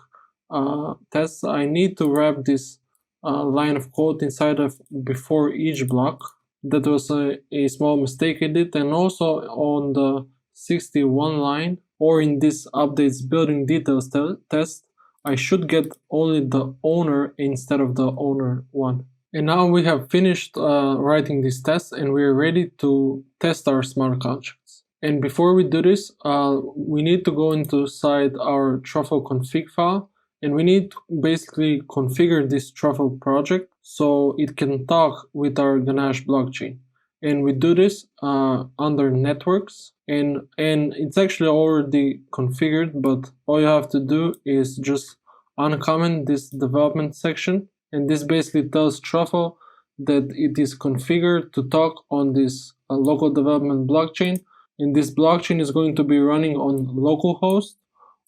test I need to wrap this line of code inside of before each block. That was a small mistake I did, and also on the 61 line, or in this updates building details test, I should get only the owner instead of the owner 1. And now we have finished writing this test, and we are ready to test our smart contracts. And before we do this, we need to go inside our truffle config file, and we need to basically configure this truffle project so it can talk with our Ganache blockchain. And we do this under networks, and it's actually already configured, but all you have to do is just uncomment this development section, and this basically tells Truffle that it is configured to talk on this local development blockchain, and this blockchain is going to be running on localhost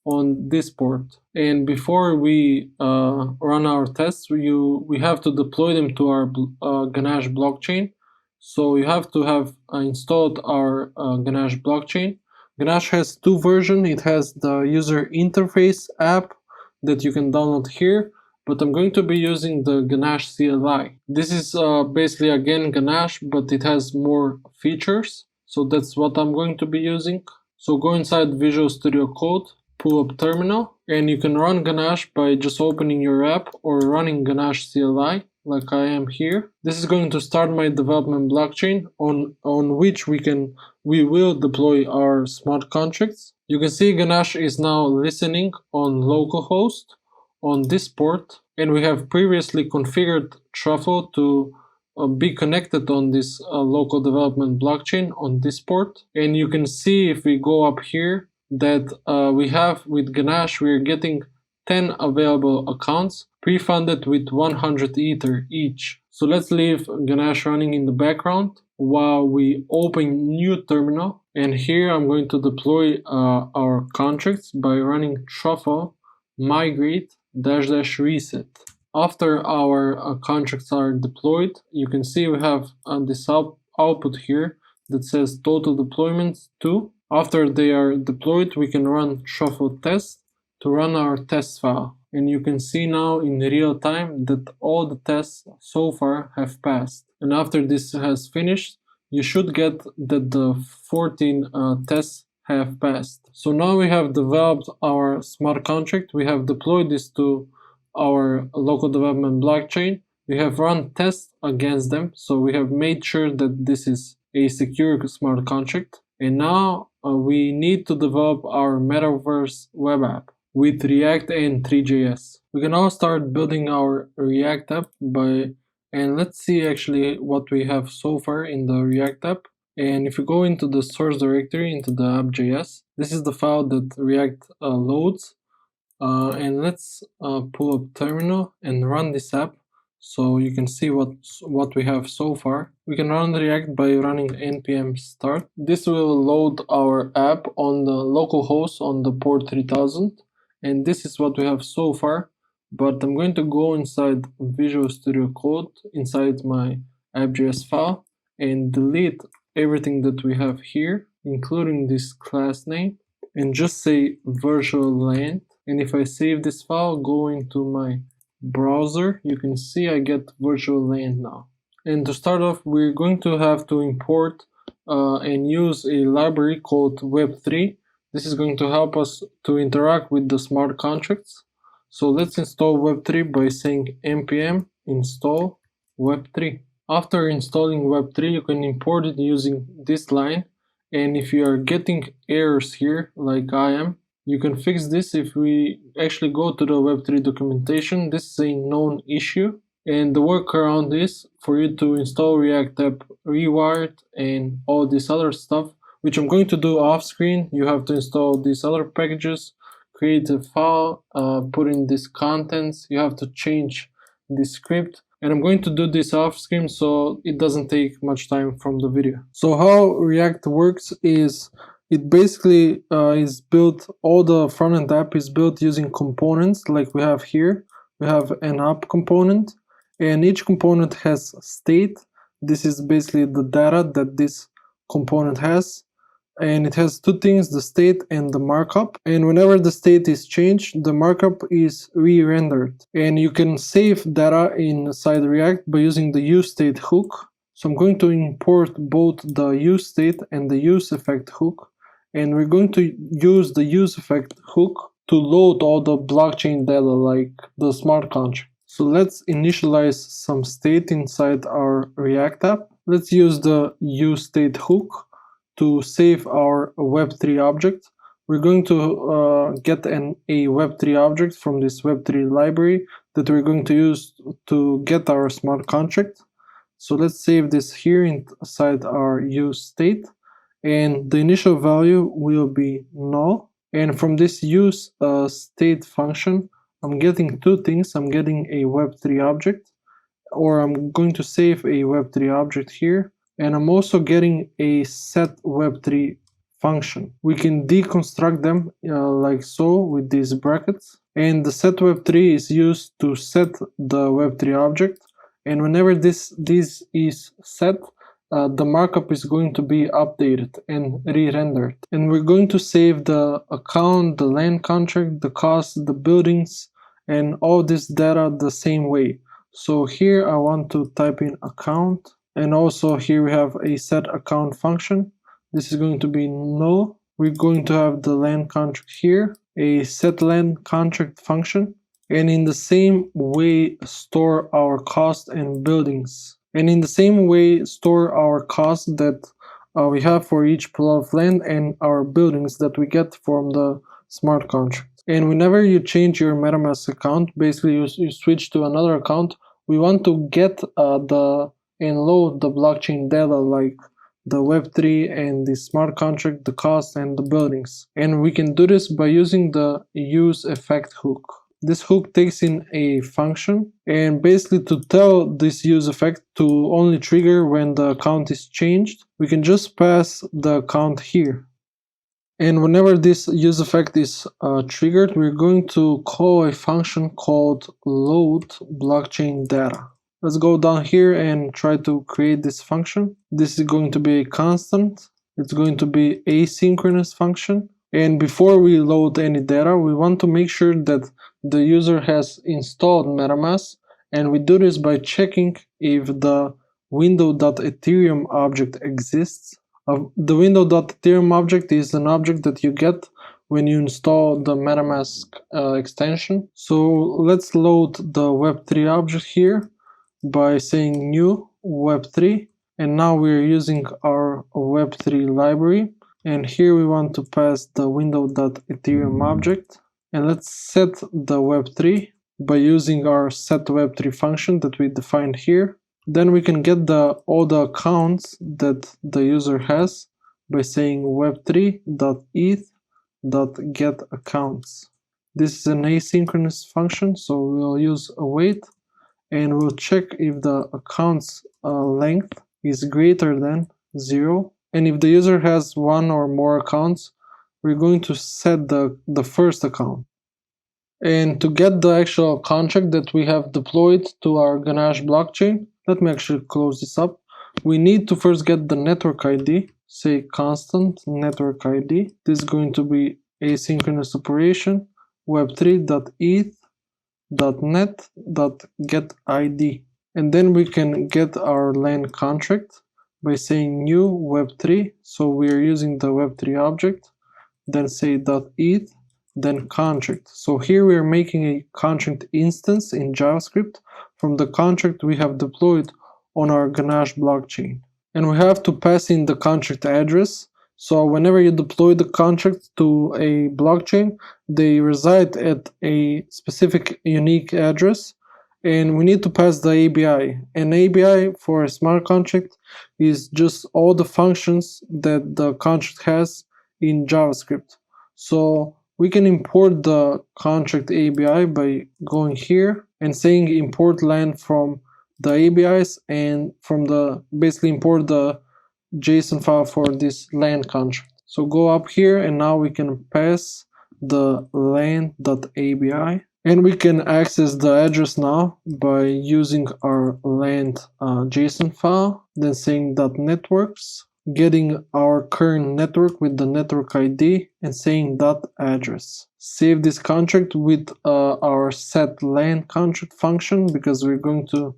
on this port. And before we run our tests, we have to deploy them to our Ganache blockchain. So you have to have installed our Ganache blockchain. Ganache has 2 versions. It has the user interface app that you can download here, but I'm going to be using the Ganache CLI. This is basically again Ganache, but it has more features. So that's what I'm going to be using. So go inside Visual Studio Code, pull up terminal, and you can run Ganache by just opening your app or running Ganache CLI like I am here. This is going to start my development blockchain on which we will deploy our smart contracts. You can see Ganache is now listening on localhost on this port, and we have previously configured Truffle to be connected on this local development blockchain on this port. And you can see if we go up here that we have with Ganache, we are getting 10 available accounts pre-funded with 100 Ether each. So let's leave Ganesh running in the background while we open new terminal. And here I'm going to deploy our contracts by running truffle migrate -- reset. After our contracts are deployed, you can see we have this output here that says total deployments 2. After they are deployed, we can run truffle test to run our test file. And you can see now in real time that all the tests so far have passed. And after this has finished, you should get that the 14 tests have passed. So now we have developed our smart contract. We have deployed this to our local development blockchain. We have run tests against them. So we have made sure that this is a secure smart contract. And now we need to develop our Metaverse web app with React and Three.js. We can now start building our React app and let's see actually what we have so far in the React app. And if you go into the source directory, into the app.js, this is the file that React loads. And let's pull up terminal and run this app so you can see what we have so far. We can run React by running npm start. This will load our app on the local host on the port 3000. And this is what we have so far. But I'm going to go inside Visual Studio Code, inside my app.js file, and delete everything that we have here, including this class name, and just say virtual land. And if I save this file, go into my browser, you can see I get virtual land now. And to start off, we're going to have to import and use a library called Web3. This is going to help us to interact with the smart contracts. So let's install Web3 by saying npm install Web3. After installing Web3, you can import it using this line. And if you are getting errors here, like I am, you can fix this if we actually go to the Web3 documentation. This is a known issue. And the workaround is for you to install React App Rewired and all this other stuff, which I'm going to do off screen. You have to install these other packages, create a file, put in these contents. You have to change the script. And I'm going to do this off screen so it doesn't take much time from the video. So how React works is it basically is built, all the front-end app is built using components like we have here. We have an app component, and each component has state. This is basically the data that this component has. And it has two things, the state and the markup. And whenever the state is changed, the markup is re-rendered. And you can save data inside React by using the useState hook. So I'm going to import both the useState and the useEffect hook. And we're going to use the useEffect hook to load all the blockchain data like the smart contract. So let's initialize some state inside our React app. Let's use the useState hook to save our Web3 object. We're going to get a Web3 object from this Web3 library that we're going to use to get our smart contract. So let's save this here inside our useState. And the initial value will be null. And from this useState function, I'm getting two things. I'm getting a Web3 object, or I'm going to save a Web3 object here. And I'm also getting a set Web3 function. We can deconstruct them like so with these brackets. And the set Web3 is used to set the Web3 object. And whenever this is set, the markup is going to be updated and re-rendered. And we're going to save the account, the land contract, the cost, the buildings, and all this data the same way. So here I want to type in account. And also here we have a set account function. This is going to be null. We're going to have the land contract here, a set land contract function. And in the same way, store our cost and buildings. And in the same way, store our cost that we have for each plot of land and our buildings that we get from the smart contract. And whenever you change your MetaMask account, basically you switch to another account, we want to get and load the blockchain data like the Web3 and the smart contract, the cost, and the buildings. And we can do this by using the useEffect hook. this hook takes in a function, and basically to tell this use effect to only trigger when the count is changed, we can just pass the count here. And whenever this use effect is triggered, we're going to call a function called load blockchain data. Let's go down here and try to create this function. This is going to be a constant. It's going to be asynchronous function. And before we load any data, we want to make sure that the user has installed MetaMask. And we do this by checking if the window.ethereum object exists. The window.ethereum object is an object that you get when you install the MetaMask extension. So let's load the Web3 object here by saying new Web3, and now we're using our Web3 library, and here we want to pass the window.ethereum object, and let's set the Web3 by using our setWeb3 function that we defined here. Then we can get all the accounts that the user has by saying web3.eth.getAccounts. This is an asynchronous function, so we'll use await, and we'll check if the account's length is greater than 0. And if the user has one or more accounts, we're going to set the first account. And to get the actual contract that we have deployed to our Ganache blockchain, let me actually close this up. We need to first get the network ID, say constant network ID. This is going to be asynchronous operation, web3.eth.net.getID. And then we can get our LAN contract by saying new web3. So we are using the web3 object, then say .eth, then contract. So here we are making a contract instance in JavaScript from the contract we have deployed on our Ganache blockchain. And we have to pass in the contract address. So whenever you deploy the contract to a blockchain, they reside at a specific unique address, and we need to pass the ABI. An ABI for a smart contract is just all the functions that the contract has in JavaScript. So we can import the contract ABI by going here and saying import LAN from the ABIs, and from basically import the JSON file for this LAN contract. So go up here, and now we can pass the LAN.ABI, and we can access the address now by using our LAN JSON file, then saying .networks, getting our current network with the network ID, and saying .address. Save this contract with our set LAN contract function, because we're going to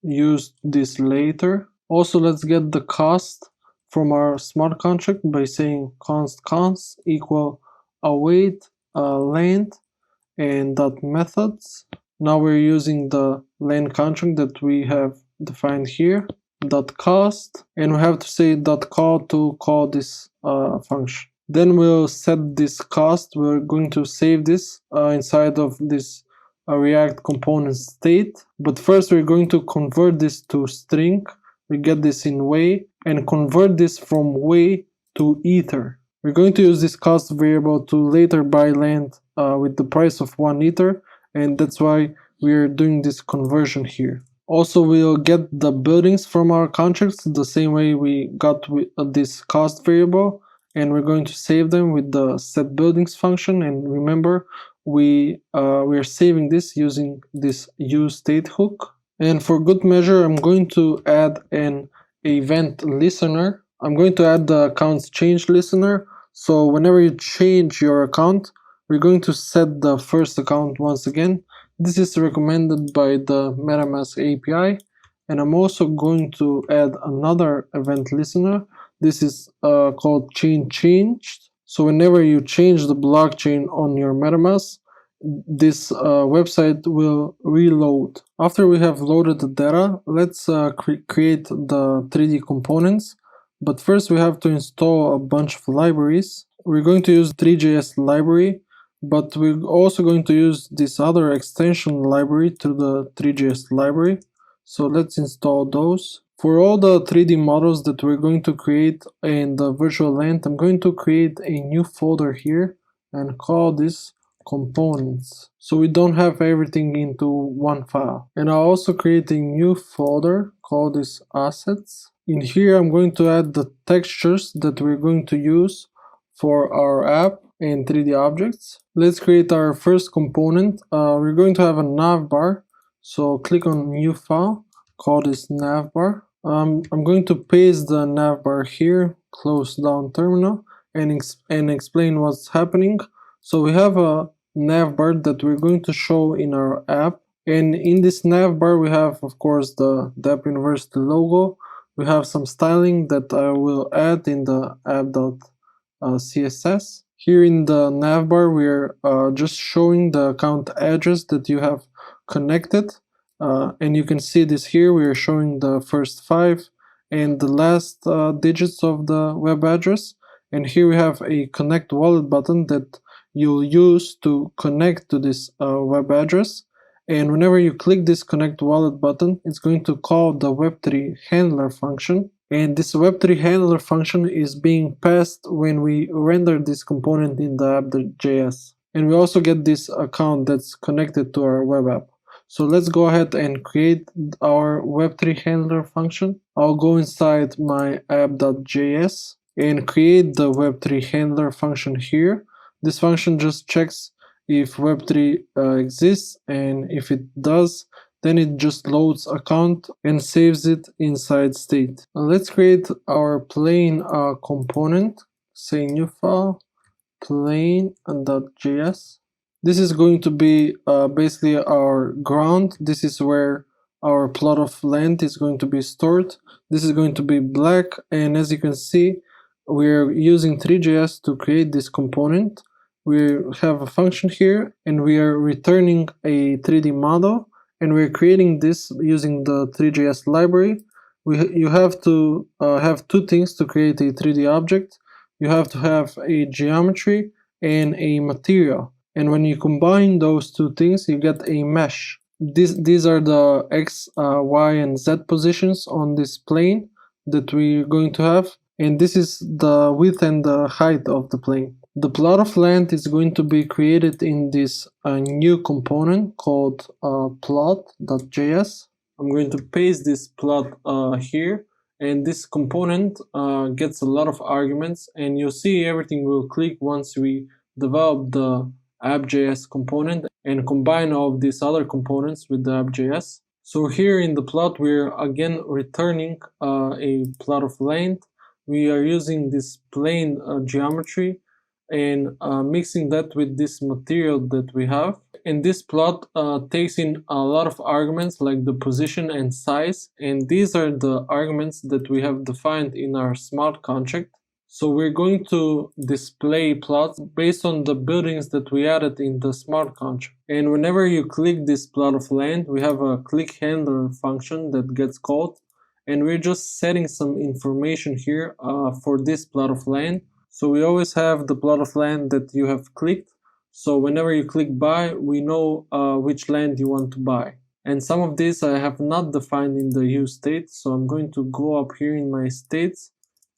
use this later. Also, let's get the cost from our smart contract by saying const equal await LAN and .methods. Now we're using the LAN contract that we have defined here, .cost, and we have to say .call to call this function. Then we'll set this cost. We're going to save this inside of this React component state, but first we're going to convert this to string. We get this in way, and convert this from way to ether. We're going to use this cost variable to later buy land with the price of 1 ether, and that's why we're doing this conversion here. Also, we'll get the buildings from our contracts the same way we got with this cost variable, and we're going to save them with the set buildings function. And remember, we are saving this using this useState hook. And for good measure, I'm going to add an event listener. I'm going to add the accounts change listener. So whenever you change your account, we're going to set the first account once again. This is recommended by the MetaMask API. And I'm also going to add another event listener. This is called chain changed. So whenever you change the blockchain on your MetaMask, this website will reload. After we have loaded the data, let's create the 3D components. But first we have to install a bunch of libraries. We're going to use Three.js library, but we're also going to use this other extension library to the Three.js library. So let's install those. For all the 3D models that we're going to create in the virtual land, I'm going to create a new folder here and call this components, so we don't have everything into one file. And I'll also create a new folder called this assets. In here I'm going to add the textures that we're going to use for our app and 3D objects. Let's create our first component. We're going to have a navbar, so click on new file, call this navbar. I'm going to paste the navbar here, close down terminal, and explain what's happening. So we have a navbar that we're going to show in our app, and in this navbar we have, of course, the App University logo. We have some styling that I will add in the app.css. Here in the navbar we're just showing the account address that you have connected. And you can see this here. We are showing the first 5 and the last digits of the web address. And here we have a connect wallet button that you'll use to connect to this web address. And whenever you click this connect wallet button, it's going to call the Web3 handler function. And this Web3 handler function is being passed when we render this component in the app.js. And we also get this account that's connected to our web app. So let's go ahead and create our Web3 handler function. I'll go inside my app.js and create the Web3 handler function here. This function just checks if Web3 exists, and if it does, then it just loads account and saves it inside state. Let's create our plain component. Say new file, plain.js. This is going to be basically our ground. This is where our plot of land is going to be stored. This is going to be black, and as you can see, we're using Three.js to create this component. We have a function here, and we are returning a 3D model, and we're creating this using the Three.js library. You have to have two things to create a 3D object. You have to have a geometry and a material. And when you combine those two things, you get a mesh. These are the X, Y, and Z positions on this plane that we're going to have. And this is the width and the height of the plane. The plot of land is going to be created in this new component called plot.js. I'm going to paste this plot here. And this component gets a lot of arguments. And you'll see everything will click once we develop the app.js component and combine all of these other components with the app.js. So here in the plot, we're again returning a plot of land. We are using this plane geometry and mixing that with this material that we have. And this plot takes in a lot of arguments like the position and size. And these are the arguments that we have defined in our smart contract. So we're going to display plots based on the buildings that we added in the smart contract. And whenever you click this plot of land, we have a click handler function that gets called. And we're just setting some information here for this plot of land. So we always have the plot of land that you have clicked. So whenever you click buy, we know which land you want to buy. And some of these I have not defined in the use state. So I'm going to go up here in my states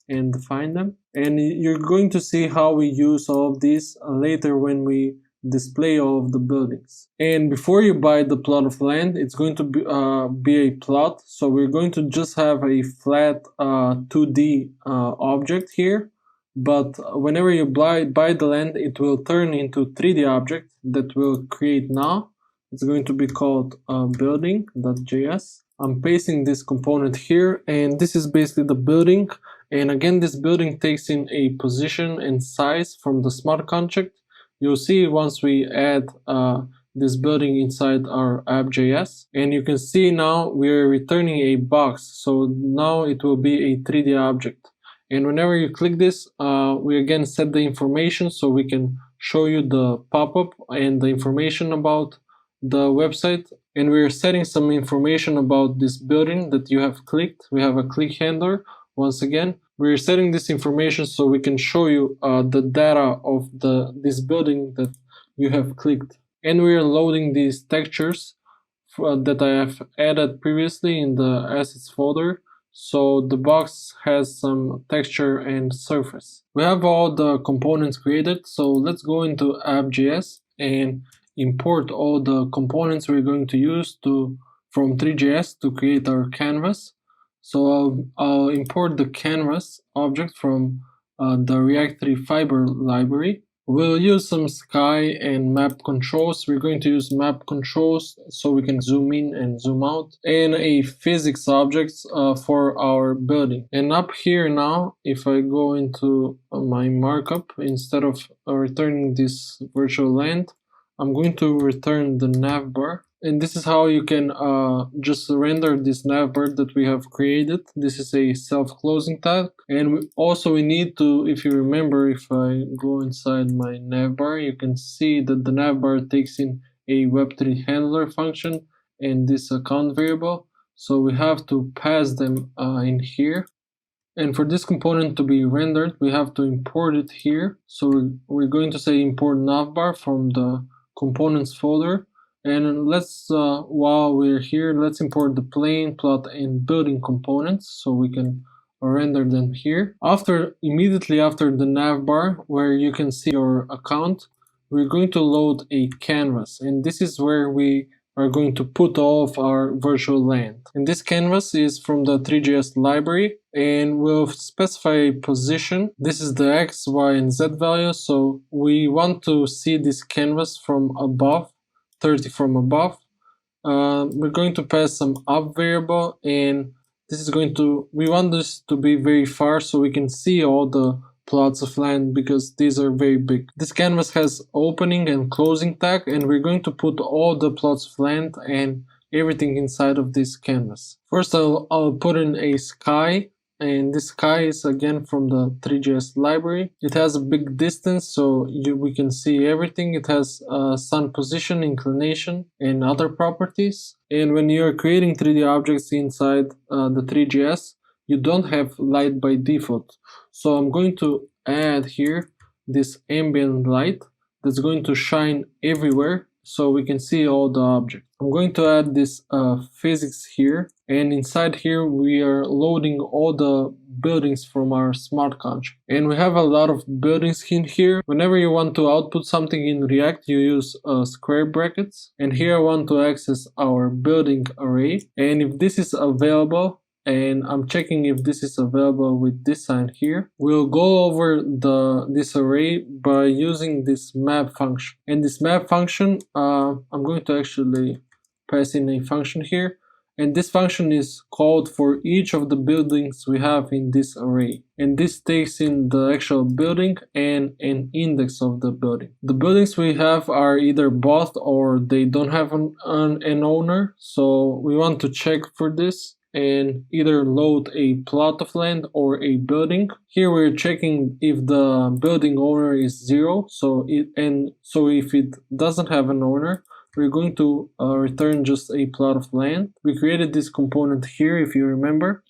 and define them. And you're going to see how we use all of these later when we display all of the buildings. And before you buy the plot of land, it's going to be a plot. So we're going to just have a flat 2D object here. But whenever you buy the land, it will turn into 3D object that we'll create now. It's going to be called building.js. I'm pasting this component here, and this is basically the building. And again, this building takes in a position and size from the smart contract. You'll see once we add this building inside our app.js. And you can see now we're returning a box. So now it will be a 3D object. And whenever you click this, we again set the information so we can show you the pop-up and the information about the website. And we're setting some information about this building that you have clicked. We have a click handler. Once again, we're setting this information so we can show you the data of this building that you have clicked. And we're loading these textures that I have added previously in the assets folder. So the box has some texture and surface. We have all the components created, so let's go into app.js and import all the components we're going to use from Three.js to create our canvas. So I'll import the canvas object from the React 3 Fiber library. We'll use some sky and map controls. We're going to use map controls so we can zoom in and zoom out, and a physics object for our building. And up here now, if I go into my markup, instead of returning this virtual land, I'm going to return the navbar. And this is how you can just render this navbar that we have created. This is a self-closing tag. And we need to, if you remember, if I go inside my navbar, you can see that the navbar takes in a Web3 handler function and this account variable. So we have to pass them in here. And for this component to be rendered, we have to import it here. So we're going to say import navbar from the components folder. And let's, while we're here, let's import the plane, plot, and building components so we can render them here. Immediately after the navbar, where you can see your account, we're going to load a canvas. And this is where we are going to put all of our virtual land. And this canvas is from the Three.js library, and we'll specify a position. This is the X, Y, and Z value. So we want to see this canvas from above, 30 from above. We're going to pass some up variable, and we want this to be very far so we can see all the plots of land because these are very big. This canvas has opening and closing tag, and we're going to put all the plots of land and everything inside of this canvas. First, I'll put in a sky. And this sky is again from the Three.js library. It has a big distance, so we can see everything. It has sun position, inclination, and other properties. And when you're creating 3D objects inside the Three.js, you don't have light by default. So I'm going to add here this ambient light that's going to shine everywhere so we can see all the objects. I'm going to add this physics here, and inside here we are loading all the buildings from our smart contract. And we have a lot of buildings in here. Whenever you want to output something in React, you use square brackets. And here I want to access our building array. And if this is available, and I'm checking if this is available with this sign here, we'll go over this array by using this map function. And this map function, I'm going to actually pass in a function here, and this function is called for each of the buildings we have in this array, and this takes in the actual building and an index of the building. The buildings we have are either bought or they don't have an owner, so we want to check for this and either load a plot of land or a building. Here we're checking if the building owner is 0, so if it doesn't have an owner, we're going to return just a plot of land. We created this component here, if you remember,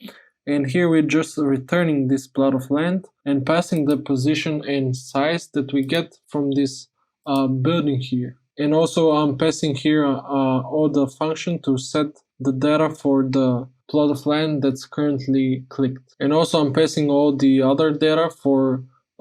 and here we're just returning this plot of land and passing the position and size that we get from this building here. And also I'm passing here all the function to set the data for the plot of land that's currently clicked. And also I'm passing all the other data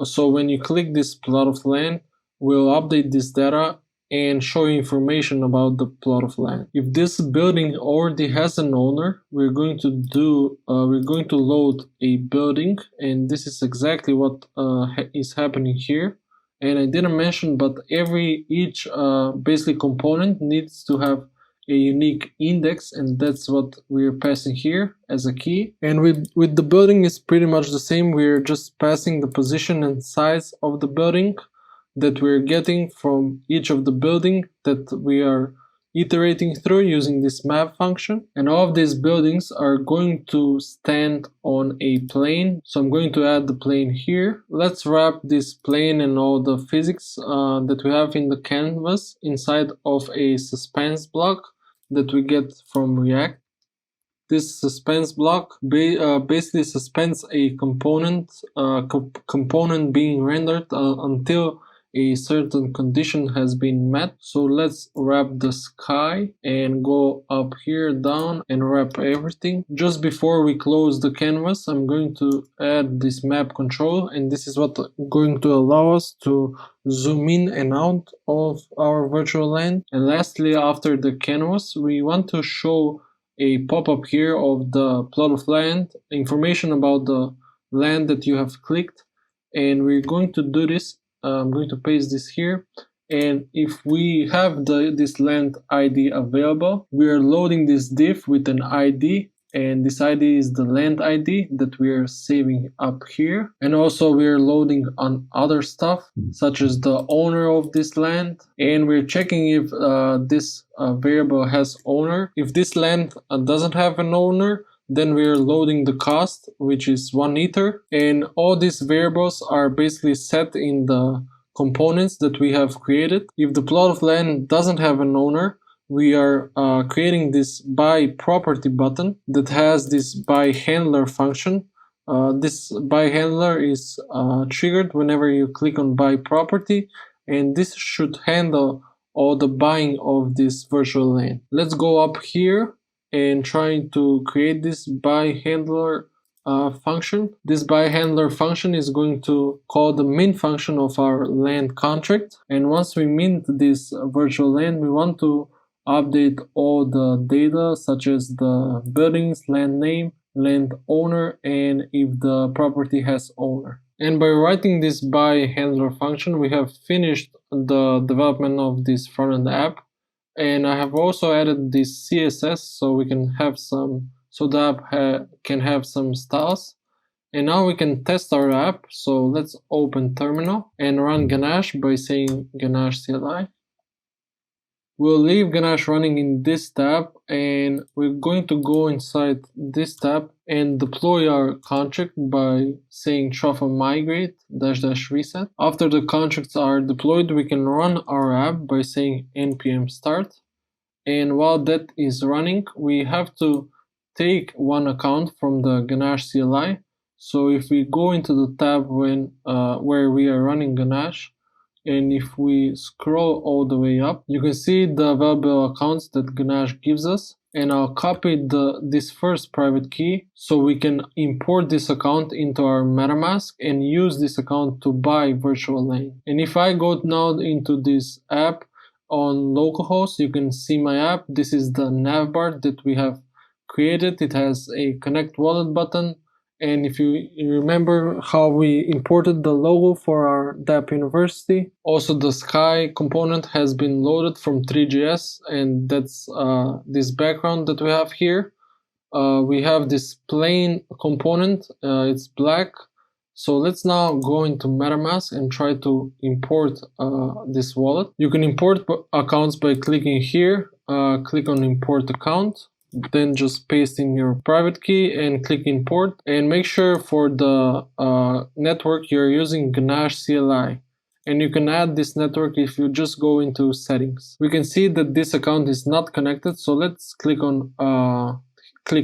so when you click this plot of land, we'll update this data and show you information about the plot of land. If this building already has an owner, we're going to load a building, and this is exactly what is happening here. And I didn't mention, but each basically component needs to have a unique index, and that's what we're passing here as a key. And with the building, it's pretty much the same. We're just passing the position and size of the building that we're getting from each of the building that we are iterating through using this map function. And all of these buildings are going to stand on a plane. So I'm going to add the plane here. Let's wrap this plane and all the physics that we have in the canvas inside of a suspense block that we get from React. This suspense block basically suspends a component being rendered until a certain condition has been met. So let's wrap the sky and go up here down and wrap everything. Just before we close the canvas, I'm going to add this map control, and this is what going to allow us to zoom in and out of our virtual land. And lastly, after the canvas, we want to show a pop-up here of the plot of land, information about the land that you have clicked, and we're going to do this. I'm going to paste this here, and if we have this land ID available, we are loading this div with an ID, and this ID is the land ID that we are saving up here. And also we are loading on other stuff such as the owner of this land, and we're checking if this variable has owner. If this land doesn't have an owner, then we're loading the cost, which is 1 ether, and all these variables are basically set in the components that we have created. If the plot of land doesn't have an owner, we are creating this buy property button that has this buy handler function. This buy handler is triggered whenever you click on buy property, and this should handle all the buying of this virtual land. Let's go up here and trying to create this buy handler function. This buy handler function is going to call the mint function of our land contract, and once we mint this virtual land, we want to update all the data such as the buildings, land name, land owner, and if the property has owner. And by writing this buy handler function, we have finished the development of this front-end app. And I have also added this CSS so we can have some, so the app can have some styles. And now we can test our app. So let's open terminal and run Ganache by saying Ganache CLI. We'll leave Ganache running in this tab, and we're going to go inside this tab and deploy our contract by saying truffle migrate -- reset. After the contracts are deployed, we can run our app by saying npm start. And while that is running, we have to take one account from the Ganache CLI. So if we go into the tab where we are running Ganache, and if we scroll all the way up, you can see the available accounts that Ganache gives us. And I'll copy this first private key so we can import this account into our MetaMask and use this account to buy virtual land. And if I go now into this app on localhost, you can see my app. This is the navbar that we have created. It has a connect wallet button. And if you remember how we imported the logo for our Dapp University, also the sky component has been loaded from Three.js, and that's this background that we have here. We have this plain component, it's black. So let's now go into MetaMask and try to import this wallet. You can import accounts by clicking here, click on import account. Then just paste in your private key and click import, and make sure for the network you're using Ganache CLI, and you can add this network if you just go into settings. We can see that this account is not connected, so let's click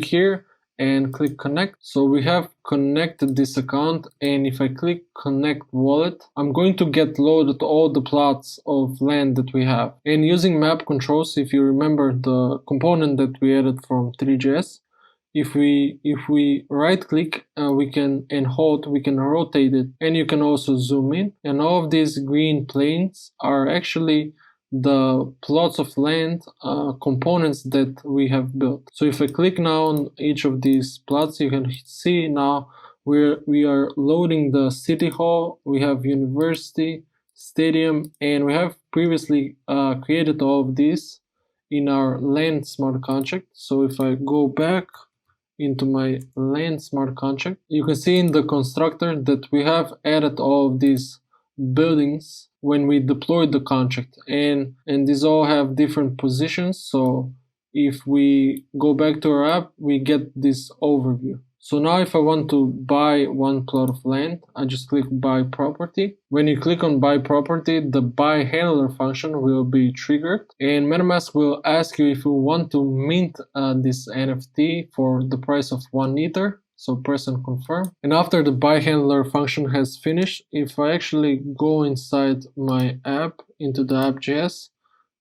here and click connect. So we have connected this account, and if I click connect wallet, I'm going to get loaded all the plots of land that we have. And using map controls, if you remember the component that we added from Three.js, if we right click, we can and hold, we can rotate it, and you can also zoom in. And all of these green planes are actually the plots of land components that we have built. So if I click now on each of these plots, you can see now we are loading the city hall, we have university, stadium, and we have previously created all of these in our land smart contract. So if I go back into my land smart contract, you can see in the constructor that we have added all of these buildings when we deployed the contract, and these all have different positions. So if we go back to our app, we get this overview. So now if I want to buy one plot of land, I just click buy property. When you click on buy property, the buy handler function will be triggered, and MetaMask will ask you if you want to mint this NFT for the price of 1 ether. So press and confirm. And after the buy handler function has finished, if I actually go inside my app into the app.js,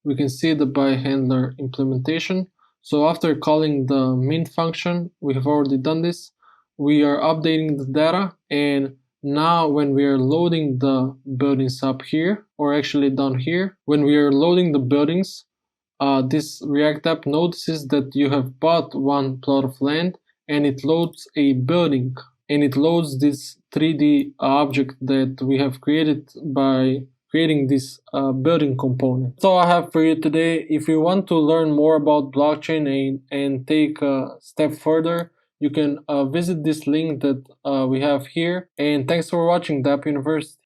we can see the buy handler implementation. So after calling the mint function, we have already done this. We are updating the data, and now when we are loading the buildings up here, or actually down here, when we are loading the buildings, this React app notices that you have bought one plot of land, and it loads a building, and it loads this 3D object that we have created by creating this building component. That's all I have for you today. If you want to learn more about blockchain and take a step further, you can visit this link that we have here. And thanks for watching Dapp University.